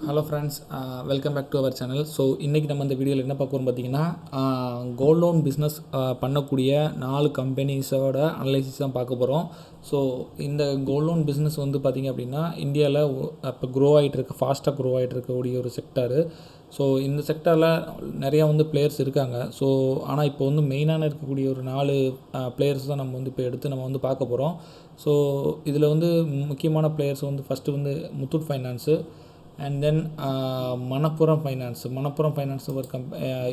Hello friends, welcome back to our channel. So இன்றைக்கி நம்ம இந்த வீடியோவில் என்ன பார்க்க போகிறோம் பார்த்தீங்கன்னா, கோல்ட் லோன் பிஸ்னஸ் பண்ணக்கூடிய 4 கம்பெனிஸோட அனலைசிஸ் தான் பார்க்க போகிறோம். ஸோ இந்த கோல்ட் லோன் பிஸ்னஸ் வந்து பார்த்திங்க அப்படின்னா இந்தியாவில் இப்போ ஃபாஸ்ட்டாக க்ரோ ஆகிட்டு இருக்கக்கூடிய ஒரு செக்டாரு. ஸோ இந்த செக்டாரில் நிறையா வந்து பிளேயர்ஸ் இருக்காங்க. ஸோ ஆனால் இப்போ வந்து மெயினான இருக்கக்கூடிய ஒரு 4 பிளேயர்ஸ் தான் நம்ம வந்து இப்போ எடுத்து நம்ம வந்து பார்க்க போகிறோம். ஸோ இதில் வந்து முக்கியமான பிளேயர்ஸ் வந்து ஃபஸ்ட்டு வந்து Muthoot finance, and then Manappuram finance ஒரு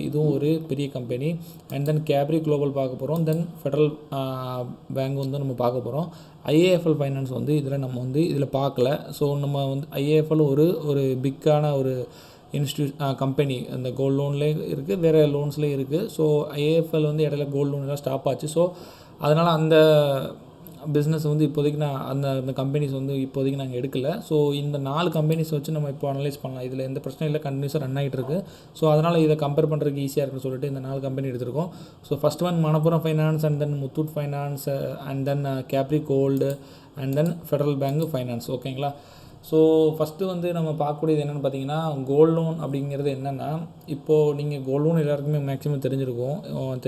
இதுவும் ஒரு பெரிய company. And then Capri global பார்க்க போகிறோம். தென் ஃபெடரல் பேங்க் வந்து நம்ம பார்க்க போகிறோம். ஐஏஎஃப்எல் ஃபைனான்ஸ் வந்து இதில் நம்ம வந்து இதில் பார்க்கல. ஸோ நம்ம வந்து ஐஏஎஃப்எல் ஒரு பிக்கான ஒரு கம்பெனி அந்த கோல்டு லோன்லேயே இருக்குது, வேறு லோன்ஸ்லேயே இருக்குது. ஸோ ஐஏஎஃப்எல் வந்து இடையில கோல்டு லோன்லாம் ஸ்டாப் ஆச்சு. ஸோ அதனால் அந்த பிஸ்னஸ் வந்து இப்போதைக்கு அந்த கம்பெனிஸ் வந்து இப்போதைக்கு நாங்கள் எடுக்கலை. ஸோ இந்த 4 கம்பெனிஸ் வச்சு நம்ம இப்போ அனலைஸ் பண்ணலாம். இதில் எந்த பிரச்சனையும் இல்லை, கண்டினியூஸாக ரன் ஆகிட்டு இருக்குது. ஸோ அதனால் இதை கம்பேர் பண்ணுறதுக்கு ஈஸியாக இருக்குன்னு சொல்லிட்டு இந்த 4 கம்பெனி எடுத்திருக்கோம். So first one Manappuram Finance, and then Muthoot Finance, and then Capri Gold, and then Federal Bank Finance. ஓகேங்களா? ஸோ ஃபஸ்ட்டு வந்து நம்ம பார்க்கக்கூடியது என்னென்னு பார்த்தீங்கன்னா, கோல்டு லோன் அப்படிங்கிறது என்னென்னா, இப்போது நீங்கள் கோல்டு லோன் எல்லாருக்குமே மேக்ஸிமம் தெரிஞ்சிருக்கும்.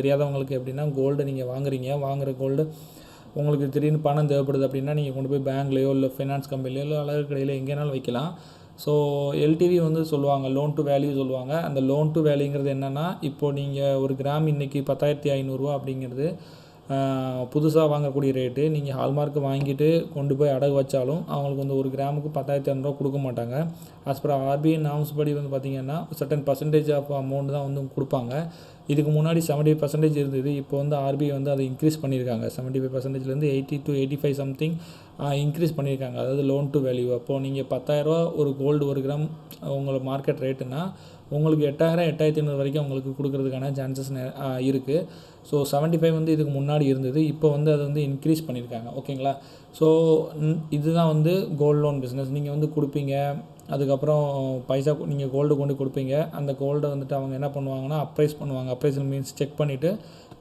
தெரியாதவங்களுக்கு எப்படின்னா, கோல்டு நீங்கள் வாங்குகிற கோல்டு உங்களுக்கு திடீர்னு பணம் தேவைப்படுது அப்படின்னா நீங்கள் கொண்டு போய் பேங்க்லேயோ இல்லை ஃபைனான்ஸ் கம்பெனிலையோ இல்லை அழகு கடையில் எங்கேனாலும் வைக்கலாம். ஸோ எல்டிவி வந்து சொல்லுவாங்க, லோன் டு வேல்யூ சொல்லுவாங்க. அந்த லோன் டு வேல்யூங்கிறது என்னென்னா, இப்போது நீங்கள் ஒரு கிராம் இன்றைக்கி 10,500 அப்படிங்கிறது புதுசாக வாங்கக்கூடிய ரேட்டு. நீங்கள் ஹால்மார்க்கு வாங்கிட்டு கொண்டு போய் அடகு வச்சாலும் அவங்களுக்கு வந்து ஒரு கிராமுக்கு 10,500 கொடுக்க மாட்டாங்க. ஆஸ் பர் ஆர்பிஐ நார்ம்ஸ் படி வந்து பார்த்திங்கன்னா சர்டன் பர்சன்டேஜ் ஆஃப் அமௌண்ட் தான் வந்து கொடுப்பாங்க. இதுக்கு முன்னாடி 70% இருந்தது. இப்போ வந்து ஆர்பிஐ வந்து அதை இன்க்ரீஸ் பண்ணியிருக்காங்க. 75%லேருந்து 80 to 85 சம்திங் இன்க்ரீஸ் பண்ணியிருக்காங்க. அதாவது லோன் டு வேல்யூ. அப்போது நீங்கள் 10,000 ஒரு கோல்டு 1 கிராம் உங்களுக்கு மார்க்கெட் ரேட்டுனா உங்களுக்கு 8,000 8,500 வரைக்கும் உங்களுக்கு கொடுக்கறதுக்கான சான்சஸ் இருக்குது. ஸோ 75 வந்து இதுக்கு முன்னாடி இருந்தது. இப்போ வந்து அதை வந்து இன்க்ரீஸ் பண்ணியிருக்காங்க. ஓகேங்களா? ஸோ இதுதான் வந்து கோல்டு லோன் பிஸ்னஸ். நீங்கள் வந்து கொடுப்பீங்க, அதுக்கப்புறம் பைசா நீங்கள் கோல்டு கொண்டு கொடுப்பீங்க. அந்த கோல்டை வந்துட்டு அவங்க என்ன பண்ணுவாங்கன்னா அப்ரைஸ் பண்ணுவாங்க. அப்ரைசல் மீன்ஸ் செக் பண்ணிவிட்டு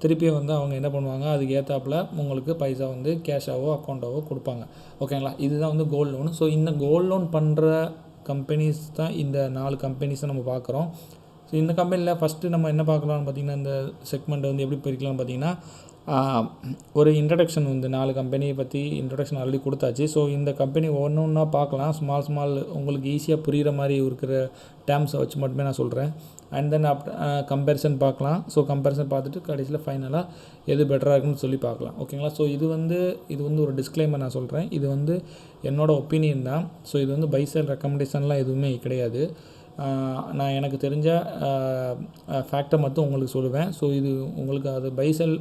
திருப்பி வந்து அவங்க என்ன பண்ணுவாங்க, அதுக்கு ஏற்றாப்புல உங்களுக்கு பைசா வந்து கேஷாவோ அக்கௌண்ட்டாவோ கொடுப்பாங்க. ஓகேங்களா? இதுதான் வந்து கோல்டு லோன். ஸோ இந்த கோல்டு லோன் பண்ணுற கம்பெனிஸ் தான் இந்த 4 கம்பெனிஸை நம்ம பார்க்குறோம். ஸோ இந்த கம்பெனியில் ஃபஸ்ட்டு நம்ம என்ன பார்க்கலாம்னு பார்த்திங்கன்னா, இந்த செக்மெண்ட்டை வந்து எப்படி பிரிக்கலாம்னு பார்த்திங்கன்னா, ஒரு இன்ட்ரடக்ஷன் வந்து 4 கம்பெனியை பற்றி இன்ட்ரடக்ஷன் ஆல்ரெடி கொடுத்தாச்சு. ஸோ இந்த கம்பெனி ஒன்றா பார்க்கலாம். ஸ்மால் உங்களுக்கு ஈஸியாக புரிகிற மாதிரி இருக்கிற டேர்ம்ஸை வச்சு மட்டுமே நான் சொல்கிறேன். அண்ட் தென் கம்பேரிசன் பார்க்கலாம். ஸோ கம்பேரிசன் பார்த்துட்டு கடைசியில் ஃபைனலாக எது பெட்டராக இருக்குன்னு சொல்லி பார்க்கலாம். ஓகேங்களா? ஸோ இது வந்து ஒரு டிஸ்க்ளைமர் நான் சொல்கிறேன். இது வந்து என்னோடய ஒப்பீனியன் தான். ஸோ இது வந்து பை செல் ரெக்கமெண்டேஷன்லாம் எதுவுமே கிடையாது. நான் எனக்கு தெரிஞ்ச ஃபேக்டை மட்டும் உங்களுக்கு சொல்லுவேன். ஸோ இது உங்களுக்கு அது பை செல்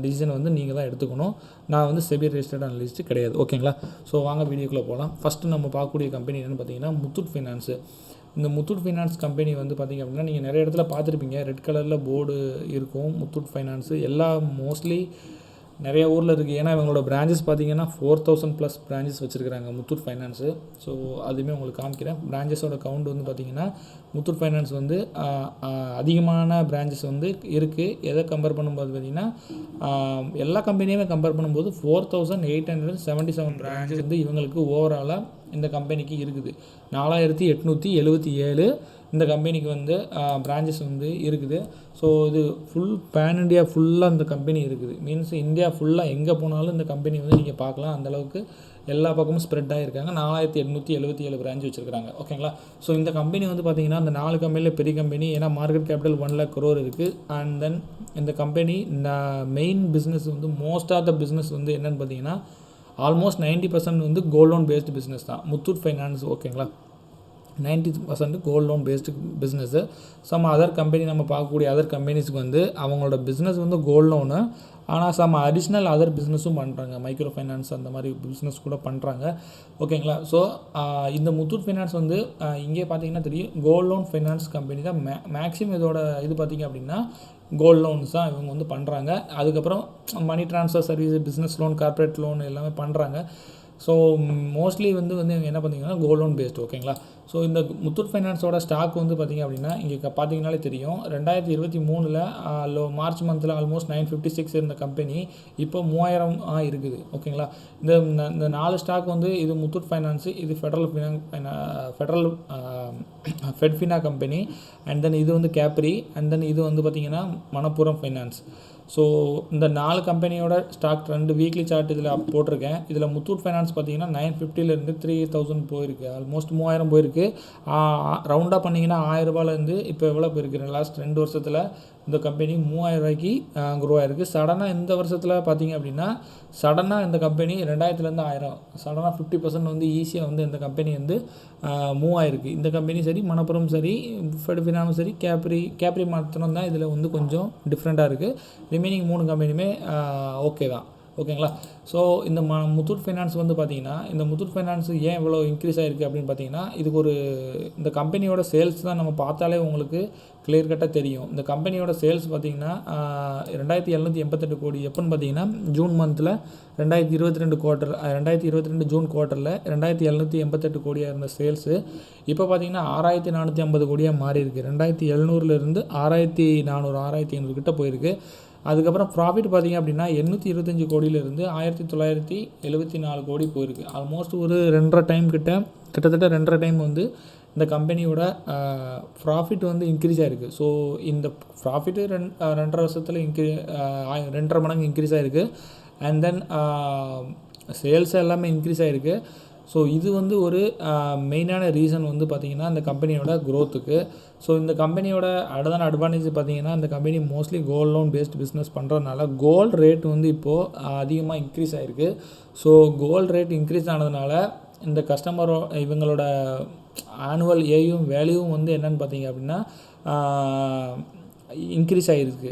டிசிஷன் வந்து நீங்கள் தான் எடுத்துக்கணும். நான் வந்து செபி ரெஜிஸ்டர்ட் அனலிஸ்ட் கிடையாது. ஓகேங்களா? ஸோ வாங்க வீடியோக்குள்ளே போகலாம். ஃபஸ்ட்டு நம்ம பார்க்கக்கூடிய கம்பெனி என்னென்னு பார்த்தீங்கன்னா முத்தூட் ஃபைனான்ஸு. இந்த முத்தூட் ஃபைனான்ஸ் கம்பெனி வந்து பார்த்திங்க அப்படின்னா, நீங்கள் நிறைய இடத்துல பார்த்துருப்பீங்க. ரெட் கலரில் போர்டு இருக்கும். முத்தூட் ஃபைனான்ஸு மோஸ்ட்லி நிறைய ஊரில் இருக்குது. ஏன்னா இவங்களோட பிரான்ச்சஸ் பார்த்திங்கன்னா 4,000+ பிரான்ச்சஸ் வச்சுருக்காங்க முத்தூட் ஃபைனான்ஸு. ஸோ அதுவுமே உங்களுக்கு காமிக்கிறேன். பிரான்ச்சஸோட கவுண்ட் வந்து பார்த்திங்கன்னா முத்தூட் ஃபைனான்ஸ் வந்து அதிகமான பிரான்ச்சஸ் வந்து இருக்குது. எதை கம்பேர் பண்ணும்போது பார்த்திங்கன்னா, எல்லா கம்பெனியுமே கம்பேர் பண்ணும்போது 4,877 பிரான்ச்சஸ் வந்து இவங்களுக்கு ஓவராலாக இந்த கம்பெனிக்கு இருக்குது. 4,877 இந்த கம்பெனிக்கு வந்து பிரான்ச்சஸ் வந்து இருக்குது. ஸோ இது பேன் இண்டியா ஃபுல்லாக இந்த கம்பெனி இருக்குது. மீன்ஸ் இந்தியா ஃபுல்லாக எங்கே போனாலும் இந்த கம்பெனி வந்து நீங்கள் பார்க்கலாம். அந்தளவுக்கு எல்லா பக்கமும் ஸ்ப்ரெட் ஆகியிருக்காங்க. 4,877 பிரான்ச் வச்சுருக்காங்க. ஓகேங்களா? ஸோ இந்த கம்பெனி வந்து பார்த்திங்கன்னா அந்த 4 கம்பெனியில் பெரிய கம்பெனி. ஏன்னா மார்க்கெட் கேபிட்டல் 1 lakh crore இருக்குது. அண்ட் தென் இந்த கம்பெனி மெயின் பிஸ்னஸ் வந்து மோஸ்ட் ஆஃப் த பிஸ்னஸ் வந்து என்னென்னு பார்த்தீங்கன்னா ஆல்மோஸ்ட் 90% வந்து கோல்ட் லோன் பேஸ்டு பிஸ்னஸ் தான் முத்தூட் ஃபைனான்ஸ். ஓகேங்களா? 90% gold loan based business. Other company நம்ம பார்க்கக்கூடிய அதர் கம்பெனிஸ்க்கு வந்து அவங்களோட பிஸ்னஸ் வந்து கோல்ட் லோனு, ஆனால் அடிஷ்னல் அதர் பிஸ்னஸும் பண்ணுறாங்க. மைக்ரோ ஃபைனான்ஸ் அந்த மாதிரி பிஸ்னஸ் கூட பண்ணுறாங்க. ஓகேங்களா? ஸோ இந்த முத்தூட் ஃபைனான்ஸ் வந்து இங்கே பார்த்தீங்கன்னா தெரியும், கோல்ட் லோன் ஃபைனான்ஸ் கம்பெனி தான் மேக்ஸிமம் இதோட இது பார்த்திங்க அப்படின்னா கோல்ட் லோன்ஸ் தான் இவங்க வந்து பண்ணுறாங்க. அதுக்கப்புறம் money transfer service, business loan, corporate loan எல்லாமே பண்ணுறாங்க. ஸோ மோஸ்ட்லி வந்து என்ன பார்த்தீங்கன்னா கோல்ட் லோன் பேஸ்டு. ஓகேங்களா. ஸோ இந்த முத்தூட் ஃபைனான்ஸோட ஸ்டாக் வந்து பார்த்திங்க அப்படின்னா இங்கே பார்த்தீங்கனாலே தெரியும். 2023 மார்ச் மந்தில் ஆல்மோஸ்ட் 956 இருந்த கம்பெனி இப்போ 3000 இருக்குது. ஓகேங்களா. இந்த 4 ஸ்டாக் வந்து இது முத்தூட் ஃபைனான்ஸு, இது ஃபெட்ஃபினா கம்பெனி, அண்ட் தென் இது வந்து கேப்ரி, அண்ட் தென் இது வந்து பார்த்திங்கன்னா மணப்புரம் ஃபைனான்ஸ். ஸோ இந்த 4 கம்பெனியோட ஸ்டாக் ட்ரெண்டு வீக்லி சார்ட் இதில் போட்டிருக்கேன். இதில் முத்தூட் ஃபைனான்ஸ் பார்த்தீங்கன்னா 950 3000 போயிருக்கு, ஆல்மோஸ்ட் 3000 போயிருக்கு. ரவுண்டாக பண்ணிங்கன்னா 1000 ரூபாயிலேருந்து இப்போ எவ்வளோ போயிருக்கு லாஸ்ட் 2 வருஷத்தில் இந்த கம்பெனி 3000 ரூபாய்க்கு க்ரோ ஆகிருக்கு. சடனாக இந்த வருஷத்தில் பார்த்தீங்க அப்படின்னா சடனாக இந்த கம்பெனி 2000லேருந்து 1000 சடனாக 50% வந்து ஈஸியாக வந்து இந்த கம்பெனி வந்து மூவ் ஆகிருக்கு. இந்த கம்பெனி சரி, மணப்புரம் சரி, ஃபெட்ஃபினாவும் சரி, கேப்ரி மாத்திரம் தான் இதில் வந்து கொஞ்சம் டிஃப்ரெண்ட்டாக இருக்குது. ரிமைனிங் 3 கம்பெனியுமே ஓகே தான். ஓகேங்களா. ஸோ இந்த முத்தூட் ஃபைனான்ஸ் வந்து பார்த்திங்கன்னா இந்த முத்தூட் ஃபைனான்ஸ் ஏன் இவ்வளோ இன்க்ரீஸ் ஆகிருக்கு அப்படின்னு பார்த்தீங்கன்னா இதுக்கு இந்த கம்பெனியோட சேல்ஸ் தான் நம்ம பார்த்தாலே உங்களுக்கு கிளியர் கட்டாக தெரியும். இந்த கம்பெனியோட சேல்ஸ் பார்த்திங்கன்னா 2788 கோடி எப்போன்னு பார்த்தீங்கன்னா ஜூன் மந்தில் 2022 ஜூன் குவார்ட்டரில் 2788 கோடியாக இருந்த சேல்ஸு இப்போ பார்த்திங்கன்னா 6450 கோடியாக மாறி இருக்குது. 2700 6400 6500 கிட்ட போயிருக்கு. அதுக்கப்புறம் ப்ராஃபிட் பார்த்திங்க அப்படின்னா 825 கோடியிலேருந்து 1974 கோடி போயிருக்கு. ஆல்மோஸ்ட் ஒரு 2.5 டைம் கிட்டத்தட்ட 2.5 டைம் வந்து இந்த கம்பெனியோட ப்ராஃபிட் வந்து இன்க்ரீஸ் ஆகிருக்கு. ஸோ இந்த ப்ராஃபிட்டு 2.5 வருஷத்தில் 2.5 மடங்கு இன்க்ரீஸ் ஆகிருக்கு. அண்ட் தென் சேல்ஸ் எல்லாமே இன்க்ரீஸ் ஆகிருக்கு. ஸோ இது வந்து ஒரு மெயினான ரீசன் வந்து பார்த்திங்கன்னா இந்த கம்பெனியோட க்ரோத்துக்கு. ஸோ இந்த கம்பெனியோட அடுத்தான அட்வான்டேஜ் பார்த்திங்கன்னா இந்த company mostly gold loan based business பண்ணுறதுனால கோல்டு ரேட் வந்து இப்போது அதிகமாக இன்க்ரீஸ் ஆகிருக்கு. ஸோ கோல்டு ரேட் இன்க்ரீஸ் ஆனதுனால இந்த இவங்களோட ஆனுவல் வேல்யூவும் வந்து என்னென்னு பார்த்தீங்க அப்படின்னா இன்க்ரீஸ் ஆகிருக்கு.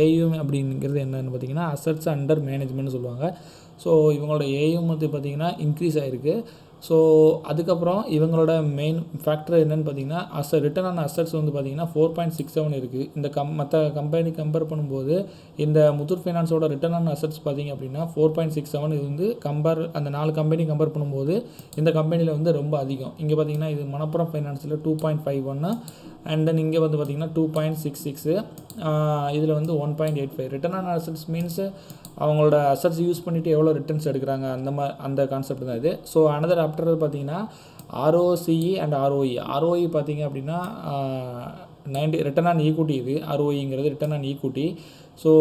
ஏயும் அப்படிங்கிறது என்னென்னு பார்த்தீங்கன்னா அசட்ஸ் அண்டர் மேனேஜ்மெண்ட்னு சொல்லுவாங்க. ஸோ இவங்களோட ஏயும் வந்து பார்த்திங்கன்னா இன்க்ரீஸ் ஆகிருக்கு. ஸோ அதுக்கப்புறம் இவங்களோட மெயின் ஃபேக்டர் என்னென்னு பார்த்தீங்கன்னா ரிட்டர்ன் ஆன் அசட்ஸ் வந்து பார்த்திங்கன்னா 4.67 இருக்குது. இந்த மற்ற கம்பெனி கம்பேர் பண்ணும்போது இந்த முத்தூட் ஃபைனான்ஸோட ரிட்டர்ன் ஆன் அசட்ஸ் பார்த்திங்க அப்படின்னா 4.67. இது வந்து அந்த 4 கம்பெனி கம்பேர் பண்ணும்போது இந்த கம்பெனியில் வந்து ரொம்ப அதிகம். இங்கே பார்த்திங்கன்னா இது மணப்புரம் ஃபைனான்ஸில் 2.51, அண்ட் தென் இங்கே வந்து பார்த்திங்கன்னா 2.66, இதில் வந்து 1.85. ரிட்டர்ன் ஆன் அசட்ஸ் மீன்ஸ் அவங்களோட அசட்ஸ் யூஸ் பண்ணிவிட்டு எவ்வளோ ரிட்டர்ன்ஸ் எடுக்கிறாங்க அந்த கான்செப்ட் தான் இது. ஸோ அனதர் ஆஃப்டர் பார்த்தீங்கன்னா ROCE அண்ட் ROE பார்த்தீங்க அப்படின்னா 90 ரிட்டர்ன் ஆன் ஈக்விட்டி. இது ROEங்கிறது ரிட்டர்ன் ஆன் ஈக்விட்டி. ஸோ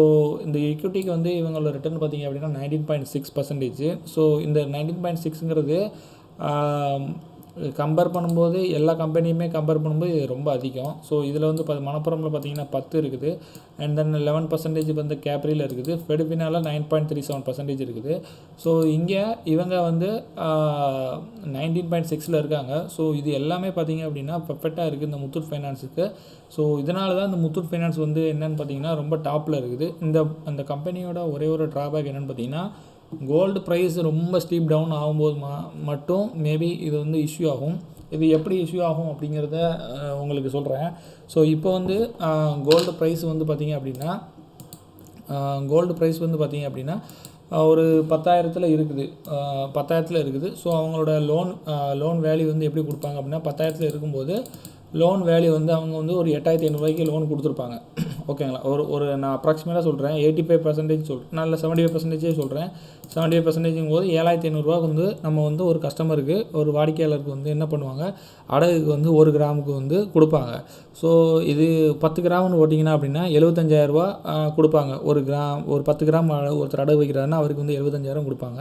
இந்த ஈக்விட்டிக்கு வந்து இவங்களோட ரிட்டர்ன் பார்த்திங்க அப்படின்னா 19.6%. ஸோ இந்த 19.6ங்கிறது கம்பேர் பண்ணும்போது எல்லா கம்பெனியுமே கம்பேர் பண்ணும்போது இது ரொம்ப அதிகம். ஸோ இதில் வந்து மணப்புரமில் பார்த்தீங்கன்னா 10 இருக்குது, அண்ட் தென் 11% வந்து கேப்ரியில் இருக்குது, ஃபெட்ஃபினால 9.37% இருக்குது. ஸோ இங்கே இவங்க வந்து 19.6 இருக்காங்க. ஸோ இது எல்லாமே பார்த்திங்க அப்படின்னா பர்ஃபெக்டாக இருக்குது இந்த முத்தூட் ஃபைனான்ஸுக்கு. ஸோ இதனால தான் இந்த முத்தூட் ஃபைனான்ஸ் வந்து என்னென்னு பார்த்தீங்கன்னா ரொம்ப டாப்பில் இருக்குது. அந்த கம்பெனியோட ஒரே ஒரு ட்ராபேக் என்னென்னு பார்த்தீங்கன்னா கோல்டு ப்ரைஸ் ரொம்ப ஸ்டீப் டவுன் ஆகும்போது மட்டும் மேபி இது வந்து இஷ்யூ ஆகும். இது எப்படி இஷ்யூ ஆகும் அப்படிங்கிறத உங்களுக்கு சொல்கிறேன். ஸோ இப்போ வந்து கோல்டு ப்ரைஸ் வந்து பார்த்திங்க அப்படின்னா ஒரு 10,000 இருக்குது, 10,000 இருக்குது. ஸோ அவங்களோட லோன் வேல்யூ வந்து எப்படி கொடுப்பாங்க அப்படின்னா 10,000 இருக்கும்போது லோன் வேல்யூ வந்து அவங்க வந்து ஒரு 8,500 லோன் கொடுத்துருப்பாங்க. ஓகேங்களா. ஒரு நான் அப்ராக்சிமேட்டாக சொல்கிறேன், 85% சொல்கிறேன், நான் இல்லை 75% சொல்கிறேன். 75% போது 7,500 வந்து நம்ம வந்து ஒரு கஸ்டமருக்கு, ஒரு வாடிக்கையாளருக்கு வந்து என்ன பண்ணுவாங்க, அடகுக்கு வந்து 1 கிராமுக்கு வந்து கொடுப்பாங்க. ஸோ இது 10 கிராம்னு போட்டிங்கன்னா அப்படின்னா 75,000 கொடுப்பாங்க. ஒரு 10 கிராம் ஒருத்தர் அடகு வைக்கிறாருன்னா அவருக்கு வந்து 75,000 கொடுப்பாங்க.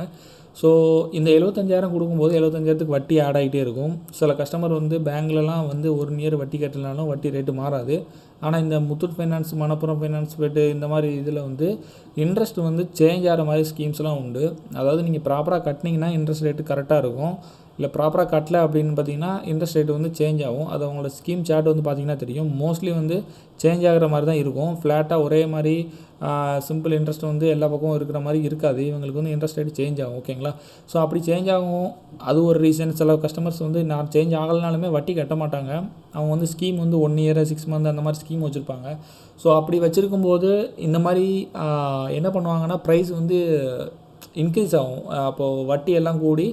ஸோ இந்த 75,000 கொடுக்கும்போது 75,000க்கு வட்டி ஆட் ஆகிட்டே இருக்கும். சில கஸ்டமர் வந்து பேங்க்லலாம் வந்து 1 இயர் வட்டி கட்டலனாலும் வட்டி ரேட்டு மாறாது. ஆனால் இந்த முத்தூட் ஃபைனான்ஸ், மணப்புரம் ஃபைனான்ஸ், இந்த மாதிரி இதில் வந்து இன்ட்ரெஸ்ட் வந்து சேஞ்ச் ஆகிற மாதிரி ஸ்கீம்ஸ்லாம் உண்டு. அதாவது நீங்கள் ப்ராப்பராக கட்டினீங்கன்னா இன்ட்ரெஸ்ட் ரேட்டு கரெக்டாக இருக்கும். இல்லை ப்ராப்பராக கட்டலை அப்படின்னு பார்த்தீங்கன்னா இன்ட்ரெஸ்ட் ரேட்டு வந்து சேஞ்ச் ஆகும். அது அவங்களோட ஸ்கீம் சார்ட் வந்து பார்த்திங்கன்னா தெரியும். மோஸ்ட்லி வந்து சேஞ்ச் ஆகிற மாதிரி தான் இருக்கும். ஃப்ளாட்டாக ஒரே மாதிரி சிம்பிள் இன்ட்ரெஸ்ட் வந்து எல்லா பக்கமும் இருக்கிற மாதிரி இருக்காது. இவங்களுக்கு வந்து இன்ட்ரெஸ்ட் ரேட் சேஞ்ச் ஆகும். ஓகேங்களா. ஸோ அப்படி சேஞ்ச் ஆகும், அது ஒரு ரீசன். சில கஸ்டமர்ஸ் வந்து நான் சேஞ்ச் ஆகலைனாலுமே வட்டி கட்ட மாட்டாங்க. அவங்க வந்து ஸ்கீம் வந்து 1 இயர் 6 மந்த் அந்த மாதிரி ஸ்கீம் வச்சுருப்பாங்க. ஸோ அப்படி வச்சுருக்கும்போது இந்த மாதிரி என்ன பண்ணுவாங்கன்னா ப்ரைஸ் வந்து இன்க்ரீஸ் ஆகும். அப்போது வட்டி எல்லாம் கூடி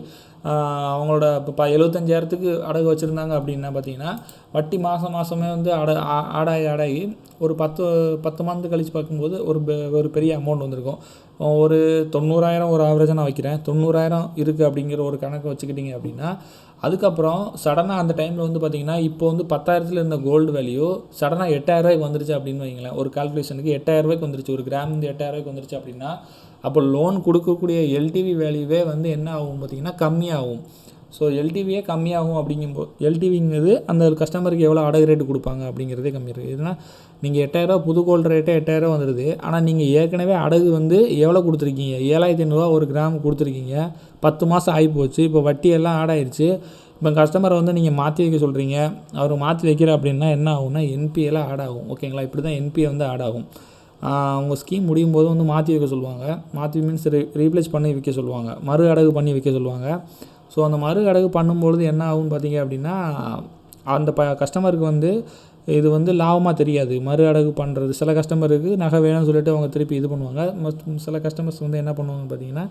அவங்களோட இப்போ 75,000க்கு அடகு வச்சுருந்தாங்க அப்படின்னா பார்த்தீங்கன்னா வட்டி மாதமே வந்து ஆடாகி ஒரு 10 மந்த் கழித்து பார்க்கும்போது ஒரு பெரிய அமௌண்ட் வந்திருக்கும். ஒரு 90,000 ஒரு ஆவரேஜாக நான் வைக்கிறேன். 90,000 இருக்குது அப்படிங்கிற ஒரு கணக்கு வச்சுக்கிட்டிங்க அப்படின்னா அதுக்கப்புறம் சடனாக அந்த டைமில் வந்து பார்த்திங்கன்னா இப்போ வந்து 10,000த்தில் இருந்த கோல்டு வேல்யூ சடனாக 8,000 வந்துருச்சு அப்படின்னு வைங்களேன். ஒரு கால்குலேஷனுக்கு 8,000 வந்துருச்சு, ஒரு கிராம் வந்து 8,000 வந்துருச்சு அப்படின்னா அப்போ லோன் கொடுக்கக்கூடிய எல்டிவி வேல்யூவே வந்து என்ன ஆகும் பார்த்திங்கன்னா கம்மியாகும். ஸோ எல்டிவியே கம்மியாகும். அப்படிங்கும்போது எல்டிவிங்கிறது அந்த கஸ்டமருக்கு எவ்வளோ அடகு ரேட்டு கொடுப்பாங்க அப்படிங்கிறதே கம்மி இருக்குது. இதுனா நீங்கள் 8,000 புது கோல்டு ரேட்டே 8,000 வந்துடுது. ஆனால் நீங்கள் ஏற்கனவே அடகு வந்து எவ்வளோ கொடுத்துருக்கீங்க, 7,500 ஒரு கிராம் கொடுத்துருக்கீங்க. 10 மாதம் ஆகி போச்சு. இப்போ வட்டி எல்லாம் ஆடாயிருச்சு. இப்போ கஸ்டமரை வந்து நீங்கள் மாற்றி வைக்க சொல்கிறீங்க. அவர் மாற்றி வைக்கிற அப்படின்னா என்ன ஆகும்னா என்பிஎல்லாம் ஆட் ஆகும். ஓகேங்களா, இப்படி தான் என்பிஏ வந்து ஆட் ஆகும். உங்கள் ஸ்கீம் முடியும் போது வந்து மாற்றி வைக்க சொல்லுவாங்க. மாற்றி மீன்ஸ் ரீப்ளேஸ் பண்ணி வைக்க சொல்லுவாங்க, மறு அடகு பண்ணி வைக்க சொல்லுவாங்க. ஸோ அந்த மறு அடகு பண்ணும்பொழுது என்ன ஆகும்னு பார்த்தீங்க அப்படின்னா அந்த கஸ்டமருக்கு வந்து இது வந்து லாபமாக தெரியாது. மறு அடகு பண்ணுறது சில கஸ்டமருக்கு நகை வேணும்னு சொல்லிட்டு அவங்க திருப்பி இது பண்ணுவாங்க. சில கஸ்டமர்ஸ் வந்து என்ன பண்ணுவாங்கன்னு பார்த்தீங்கன்னா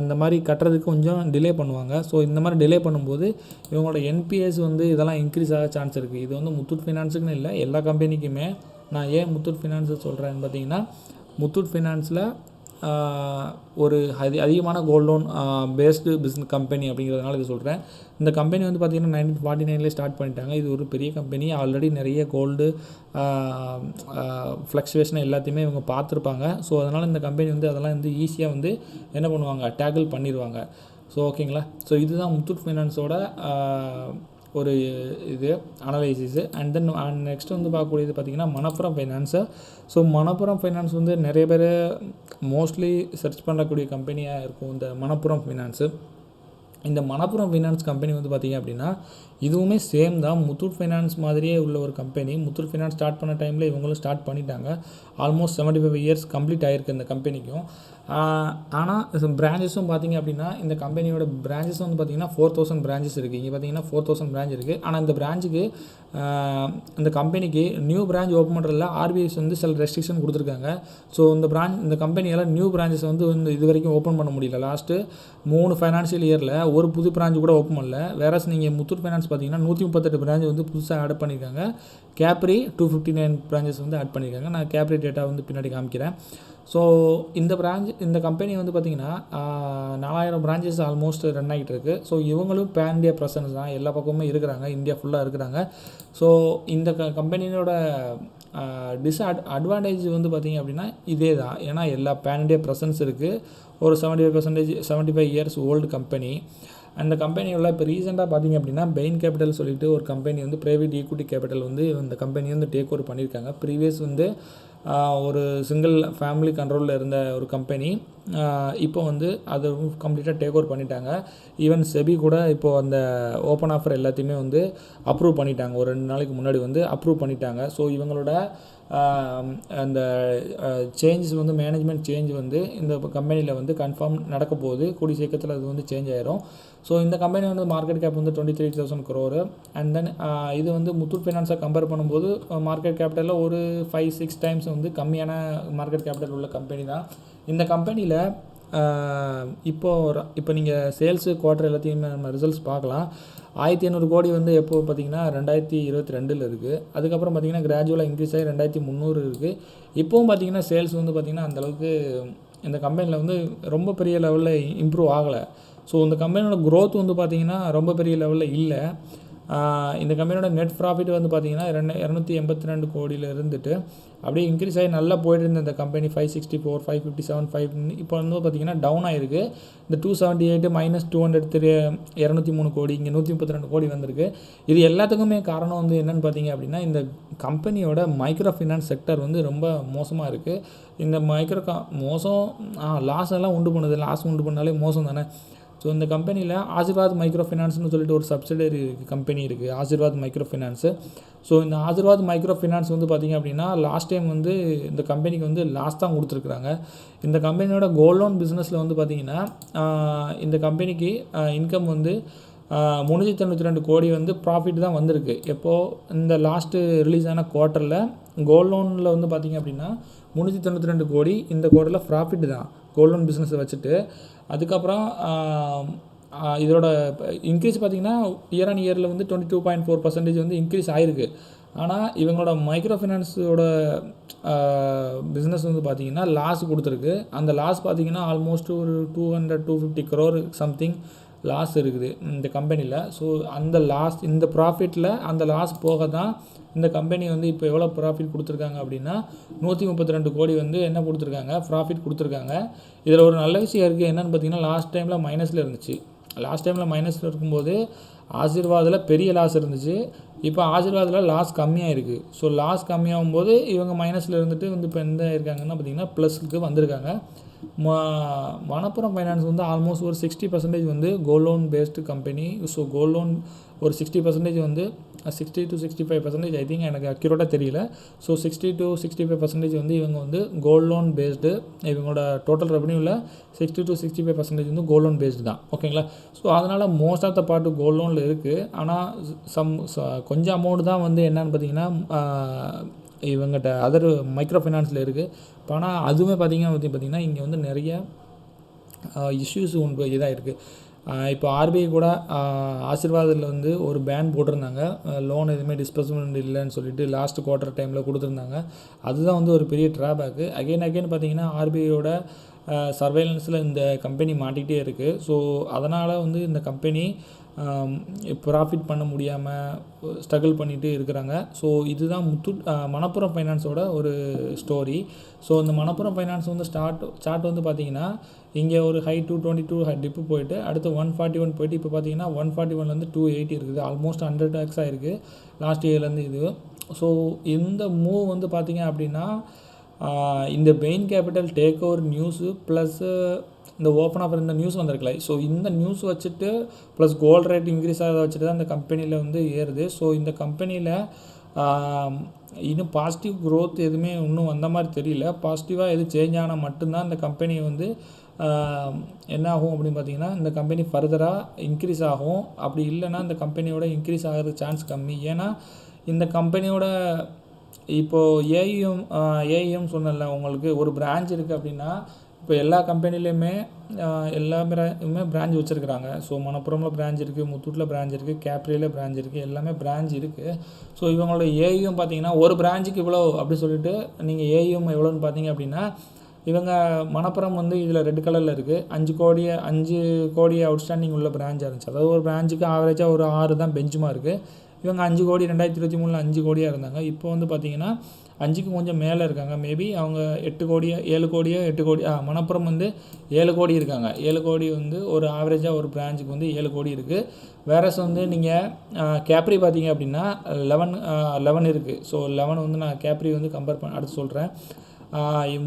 இந்த மாதிரி கட்டுறதுக்கு கொஞ்சம் டிலே பண்ணுவாங்க. ஸோ இந்த மாதிரி டிலே பண்ணும்போது இவங்களோட என்பிஎஸ் வந்து இதெல்லாம் இன்க்ரீஸ் ஆக சான்ஸ் இருக்குது. இது வந்து முத்தூட் ஃபினான்ஸுக்குன்னு இல்லை, எல்லா கம்பெனிக்குமே. நான் ஏன் முத்தூட் ஃபினான்ஸை சொல்கிறேன்னு பார்த்தீங்கன்னா முத்தூட் ஃபினான்ஸில் ஒரு அதிகமான gold loan based business company அப்படிங்கிறதுனால இது சொல்கிறேன். இந்த கம்பெனி வந்து பார்த்திங்கன்னா 1949 ஸ்டார்ட் பண்ணிட்டாங்க. இது ஒரு பெரிய கம்பெனி. ஆல்ரெடி நிறைய கோல்டு ஃப்ளக்சுவேஷன் எல்லாத்தையுமே இவங்க பார்த்துருப்பாங்க. ஸோ அதனால் இந்த கம்பெனி வந்து அதெல்லாம் வந்து ஈஸியாக வந்து என்ன பண்ணுவாங்க, டேக்கிள் பண்ணிடுவாங்க. ஸோ ஓகேங்களா. ஸோ இதுதான் முத்தூட் ஃபைனான்ஸோட ஒரு இது அனலைசிஸு. அண்ட் தென் நெக்ஸ்ட் வந்து பார்க்கக்கூடியது பார்த்திங்கன்னா Manappuram finance. So Manappuram finance வந்து நிறைய பேர் மோஸ்ட்லி சர்ச் பண்ணக்கூடிய கம்பெனியாக இருக்கும் இந்த மணப்புரம் ஃபைனான்ஸு. இந்த மணப்புரம் ஃபைனான்ஸ் கம்பெனி வந்து பார்த்திங்க அப்படின்னா இதுவுமே சேம் தான். முத்தூட் ஃபைனான்ஸ் மாதிரியே உள்ள ஒரு கம்பெனி. முத்தூட் ஃபைனான்ஸ் ஸ்டார்ட் பண்ண டைமில் இவங்களும் ஸ்டார்ட் பண்ணிட்டாங்க. ஆல்மோஸ்ட் 75 இயர்ஸ் கம்ப்ளீட் ஆகிருக்கு இந்த கம்பெனிக்கும். ஆனால் பிரான்ச்சஸும் பார்த்திங்க அப்படின்னா இந்த கம்பெனியோட பிரான்ச்சஸ் வந்து பார்த்திங்கன்னா 4,000 பிரான்ச்சஸ் இருக்குது. இங்கே பார்த்திங்கன்னா 4,000 பிரான்ச் இருக்குது. ஆனால் இந்த பிரான்ச்சுக்கு இந்த கம்பெனிக்கு நியூ பிரான்ச் ஓப்பன் பண்ணுறதுல ஆர்பிஐஸ் வந்து சில ரெஸ்ட்ரிக்ஷன் கொடுத்துருக்காங்க. ஸோ இந்த கம்பெனியால் நியூ பிரான்ச்சஸ் வந்து இது வரைக்கும் ஓப்பன் பண்ண முடியல. லாஸ்ட்டு 3 ஃபைனான்ஷியல் இயரில் ஒரு புது பிரான்ச் கூட ஓப்பன் பண்ணல. வேறஸ் நீங்கள் முத்தூட் ஃபைனான்ஸ் பார்த்திங்கன்னா 138 பிரான்ச் வந்து புதுசாக ஆட் பண்ணியிருக்காங்க. கேப்ரி 259 பிரான்ச்சஸ் வந்து ஆட் பண்ணியிருக்காங்க. நான் கேப்ரி டேட்டா வந்து பின்னாடி காமிக்கிறேன். ஸோ இந்த கம்பெனி வந்து பார்த்திங்கன்னா 4,000 பிரான்ச்சஸ் ஆல்மோஸ்ட் ரன் ஆகிட்டு இருக்குது. ஸோ இவங்களும் பேன் இண்டியா ப்ரெசன்ஸ் தான், எல்லா பக்கமுமே இருக்கிறாங்க, இந்தியா ஃபுல்லாக இருக்கிறாங்க. ஸோ இந்த கம்பெனியோட அட்வான்டேஜ் வந்து பார்த்திங்க அப்படின்னா இதே தான். ஏன்னா எல்லா பேன் இண்டியா ப்ரெசன்ஸ் இருக்குது. ஒரு 75 இயர்ஸ் ஓல்டு கம்பெனி. அந்த கம்பெனியோட இப்போ ரீசெண்டாக பார்த்திங்க அப்படின்னா பெயின் கேபிட்டல் சொல்லிட்டு ஒரு கம்பெனி வந்து ப்ரைவேட் ஈக்விட்டி கேபிட்டல் வந்து இந்த கம்பெனி வந்து டேக் ஓவர் பண்ணியிருக்காங்க. ப்ரீவியஸ் வந்து ஒரு சிங்கிள் ஃபேமிலி கண்ட்ரோலில் இருந்த ஒரு கம்பெனி இப்போ வந்து அது கம்ப்ளீட்டாக டேக் ஓவர் பண்ணிட்டாங்க. ஈவன் செபி கூட இப்போது அந்த ஓப்பன் ஆஃபர் எல்லாத்தையுமே வந்து அப்ரூவ் பண்ணிட்டாங்க. ஒரு 2 நாளைக்கு முன்னாடி வந்து அப்ரூவ் பண்ணிட்டாங்க. ஸோ இவங்களோட அந்த சேஞ்சஸ் வந்து மேனேஜ்மெண்ட் சேஞ்ச் வந்து இந்த கம்பெனியில் வந்து கன்ஃபார்ம் நடக்க போகுது. கூடிய சீக்கிரத்தில் அது வந்து சேஞ்ச் ஆயிரும். ஸோ இந்த கம்பெனி வந்து மார்க்கெட் கேப் வந்து 23,000 crore. அண்ட் தென் இது வந்து முத்தூட் ஃபைனான்ஸை கம்பேர் பண்ணும்போது மார்க்கெட் கேபிட்டலில் ஒரு 5-6 டைம்ஸ் வந்து கம்மியான மார்க்கெட் கேபிட்டல் உள்ள கம்பெனி தான். இந்த கம்பெனியில் இப்போ நீங்கள் சேல்ஸு குவார்ட்டர் எல்லாத்தையுமே நம்ம ரிசல்ட்ஸ் பார்க்கலாம். 1,500 கோடி வந்து எப்போ பார்த்திங்கன்னா 2022 இருக்குது. அதுக்கப்புறம் பார்த்திங்கன்னா கிராஜுவலாக இன்க்ரீஸ் ஆகி 2,300 இருக்குது. இப்போவும் பார்த்திங்கன்னா சேல்ஸ் வந்து பார்த்திங்கன்னா அந்தளவுக்கு இந்த கம்பெனியில் வந்து ரொம்ப பெரிய லெவலில் இம்ப்ரூவ் ஆகலை. ஸோ இந்த கம்பெனியோட க்ரோத் வந்து பார்த்திங்கன்னா ரொம்ப பெரிய லெவலில் இல்லை. இந்த கம்பெனியோட நெட் ப்ராஃபிட் வந்து பார்த்திங்கன்னா 282 கோடியில் இருந்துட்டு அப்படியே இன்க்ரீஸ் ஆகி நல்லா போய்ட்டு இருந்த இந்த கம்பெனி 564, 557, 5 இப்போ வந்து பார்த்திங்கன்னா டவுன் ஆகிருக்கு. இந்த 278 - 203 கோடி, இங்கே 132 கோடி வந்திருக்கு. இது எல்லாத்துக்குமே காரணம் வந்து என்னென்னு பார்த்திங்க அப்படின்னா இந்த கம்பெனியோட மைக்ரோ ஃபினான்ஸ் செக்டர் வந்து ரொம்ப மோசமாக இருக்குது. இந்த லாஸ் எல்லாம் உண்டு பண்ணுது. லாஸ் உண்டு பண்ணாலே மோசம் தானே. ஸோ இந்த கம்பெனியில் ஆசீர்வாத் மைக்ரோ ஃபினான்ஸ்னு சொல்லிட்டு ஒரு சப்சிடரி கம்பெனி இருக்குது, ஆசீர்வாத் மைக்ரோ ஃபினான்ஸு. ஸோ இந்த ஆசீர்வாத் மைக்ரோ ஃபினான்ஸ் வந்து பார்த்திங்க அப்படின்னா லாஸ்ட் டைம் வந்து இந்த கம்பெனிக்கு வந்து லாஸ் தான் கொடுத்துருக்குறாங்க. இந்த கம்பெனியோட கோல்ட் லோன் பிஸ்னஸில் வந்து பார்த்திங்கன்னா இந்த கம்பெனிக்கு இன்கம் வந்து 392 கோடி வந்து ப்ராஃபிட் தான் வந்திருக்கு. எப்போது இந்த லாஸ்ட்டு ரிலீஸ் ஆன குவார்ட்டரில் கோல்ட் லோனில் வந்து பார்த்திங்க அப்படின்னா 392 கோடி இந்த குவார்ட்டரில் ப்ராஃபிட் தான். கோல்ட் லோன் பிஸ்னஸை வச்சுட்டு. அதுக்கப்புறம் இதோட இன்க்ரீஸ் பார்த்திங்கன்னா இயர் ஆன் இயரில் வந்து 22.4% வந்து இன்க்ரீஸ் ஆகிருக்கு. ஆனால் இவங்களோட மைக்ரோ ஃபைனான்ஸோட பிஸ்னஸ் வந்து பார்த்திங்கன்னா லாஸ் கொடுத்துருக்கு. அந்த லாஸ் பார்த்திங்கன்னா ஆல்மோஸ்ட் ஒரு 250 crore சம்திங் லாஸ் இருக்குது இந்த கம்பெனியில். ஸோ அந்த லாஸ், இந்த ப்ராஃபிட்டில் அந்த லாஸ் போக தான் இந்த கம்பெனி வந்து இப்போ எவ்வளோ ப்ராஃபிட் கொடுத்துருக்காங்க அப்படின்னா 132 கோடி வந்து என்ன கொடுத்துருக்காங்க, ப்ராஃபிட் கொடுத்துருக்காங்க. இதில் ஒரு நல்ல விஷயம் இருக்குது. என்னென்னு பார்த்தீங்கன்னா லாஸ்ட் டைமில் மைனஸில் இருந்துச்சு. லாஸ்ட் டைமில் மைனஸில் இருக்கும்போது ஆசீர்வாதில் பெரிய லாஸ் இருந்துச்சு. இப்போ ஆசீர்வாதில் லாஸ் கம்மியாக இருக்குது. ஸோ லாஸ் கம்மியாகும் போது இவங்க மைனஸில் இருந்துட்டு வந்து இப்போ எந்த இருக்காங்கன்னா பார்த்திங்கன்னா ப்ளஸ்க்கு வந்திருக்காங்க. மணப்புரம் ஃபைனான்ஸ் வந்து ஆல்மோஸ்ட் ஒரு 60% வந்து gold loan based company. So gold loan ஒரு 60% வந்து 60 to 65% ஐ திங்க், எனக்கு அக்யூரேட்டாக தெரியல. ஸோ 60 to 65% வந்து இவங்க வந்து கோல்ட் லோன் பேஸ்டு. இவங்களோட டோட்டல் ரெவன்யூவில் 60 to 65% வந்து கோல்ட் லோன் பேஸ்டு தான். ஓகேங்களா? ஸோ அதனால் most of the part gold லோனில் இருக்குது. ஆனால் கொஞ்சம் அமௌண்ட் தான் வந்து என்னென்னு பார்த்தீங்கன்னா இவங்ககிட்ட அதர் மைக்ரோ ஃபைனான்ஸில் இருக்குது. இப்போ ஆனால் அதுவுமே பார்த்திங்கன்னா இங்கே வந்து நிறைய இஷ்யூஸ் ஒன்று இதாக இருக்குது. இப்போ ஆர்பிஐ கூட ஆசீர்வாதில் வந்து ஒரு பேன் போட்டிருந்தாங்க. லோன் எதுவுமே டிஸ்பர்ஸ்மெண்ட் இல்லைன்னு சொல்லிட்டு லாஸ்ட் குவார்ட்டர் டைமில் கொடுத்துருந்தாங்க. அதுதான் வந்து ஒரு பெரிய ட்ராபேக்கு. அகைன் பார்த்திங்கன்னா ஆர்பிஐயோட சர்வேலன்ஸில் இந்த கம்பெனி மாட்டிகிட்டே இருக்குது. ஸோ அதனால் வந்து இந்த கம்பெனி ப்ராஃபிட் பண்ண முடியாமல் ஸ்ட்ரகிள் பண்ணிகிட்டு இருக்கிறாங்க. ஸோ இதுதான் மணப்புரம் ஃபைனான்ஸோட ஒரு ஸ்டோரி. ஸோ இந்த மணப்புரம் ஃபைனான்ஸ் வந்து சார்ட் வந்து பார்த்திங்கன்னா இங்கே ஒரு ஹை 222 டிப்பு போயிட்டு அடுத்து 141 போயிட்டு இப்போ பார்த்திங்கன்னா 141லேருந்து 280 இருக்குது. ஆல்மோஸ்ட் 100x ஆகிருக்கு லாஸ்ட் இயர்லேருந்து இது. ஸோ இந்த மூவ் வந்து பார்த்திங்க அப்படின்னா இந்த pain capital take over news plus இந்த ஓப்பன் ஆஃபர் இந்த நியூஸ் வந்திருக்கல. ஸோ இந்த நியூஸ் வச்சுட்டு ப்ளஸ் கோல்ட் ரேட் இன்க்ரீஸ் ஆகிறத வச்சுட்டு தான் இந்த கம்பெனியில் வந்து ஏறுது. ஸோ இந்த கம்பெனியில் இன்னும் பாசிட்டிவ் க்ரோத் எதுவுமே இன்னும் வந்த மாதிரி தெரியல. பாசிட்டிவாக எது சேஞ்ச் ஆனால் மட்டும்தான் இந்த கம்பெனி வந்து என்ன ஆகும் அப்படின்னு பார்த்தீங்கன்னா இந்த கம்பெனி ஃபர்தராக இன்க்ரீஸ் ஆகும். அப்படி இல்லைன்னா இந்த கம்பெனியோட இன்க்ரீஸ் ஆகிறது சான்ஸ் கம்மி. ஏன்னா இந்த கம்பெனியோட இப்போது ஏஇஎம் சொன்னல உங்களுக்கு ஒரு பிரான்ச் இருக்குது அப்படின்னா இப்போ எல்லா கம்பெனிலையுமே எல்லாமே பிரான்ச் வச்சுருக்குறாங்க. ஸோ மணப்புரமில் பிரான்ச் இருக்குது, முத்தூட்டில் பிரான்ச் இருக்குது, கேப்ரியில் பிரான்ச் இருக்குது, எல்லாமே பிரான்ச் இருக்குது. ஸோ இவங்களோட ஏஇஎம் பார்த்திங்கன்னா ஒரு பிரான்ச்சுக்கு இவ்வளோ அப்படி சொல்லிட்டு நீங்கள் ஏஇஎம் எவ்வளோன்னு பார்த்தீங்க அப்படின்னா இவங்க மணப்புரம் வந்து இதில் ரெட் கலரில் இருக்குது. 5 கோடி அவுட்ஸ்டாண்டிங் உள்ள பிரான்ச்சாக இருந்துச்சு. அதாவது ஒரு பிரான்ச்சுக்கு ஆவரேஜாக ஒரு 6 தான் பெஞ்சுமாக இருக்குது. இவங்க 5 கோடி 2023 5 கோடியாக இருந்தாங்க. இப்போ வந்து பார்த்திங்கன்னா 5க்கு கொஞ்சம் மேலே இருக்காங்க. மேபி அவங்க 7 கோடி மணப்புரம் வந்து 7 கோடி இருக்காங்க. 7 கோடி வந்து ஒரு ஆவரேஜாக ஒரு பிரான்ச்சுக்கு வந்து 7 கோடி இருக்குது. வேறஸ் வந்து நீங்கள் கேப்ரி பார்த்தீங்க அப்படின்னா 11 இருக்குது. ஸோ 11 வந்து நான் கேப்ரி வந்து கம்பேர் பண்ண அடுத்து சொல்கிறேன்.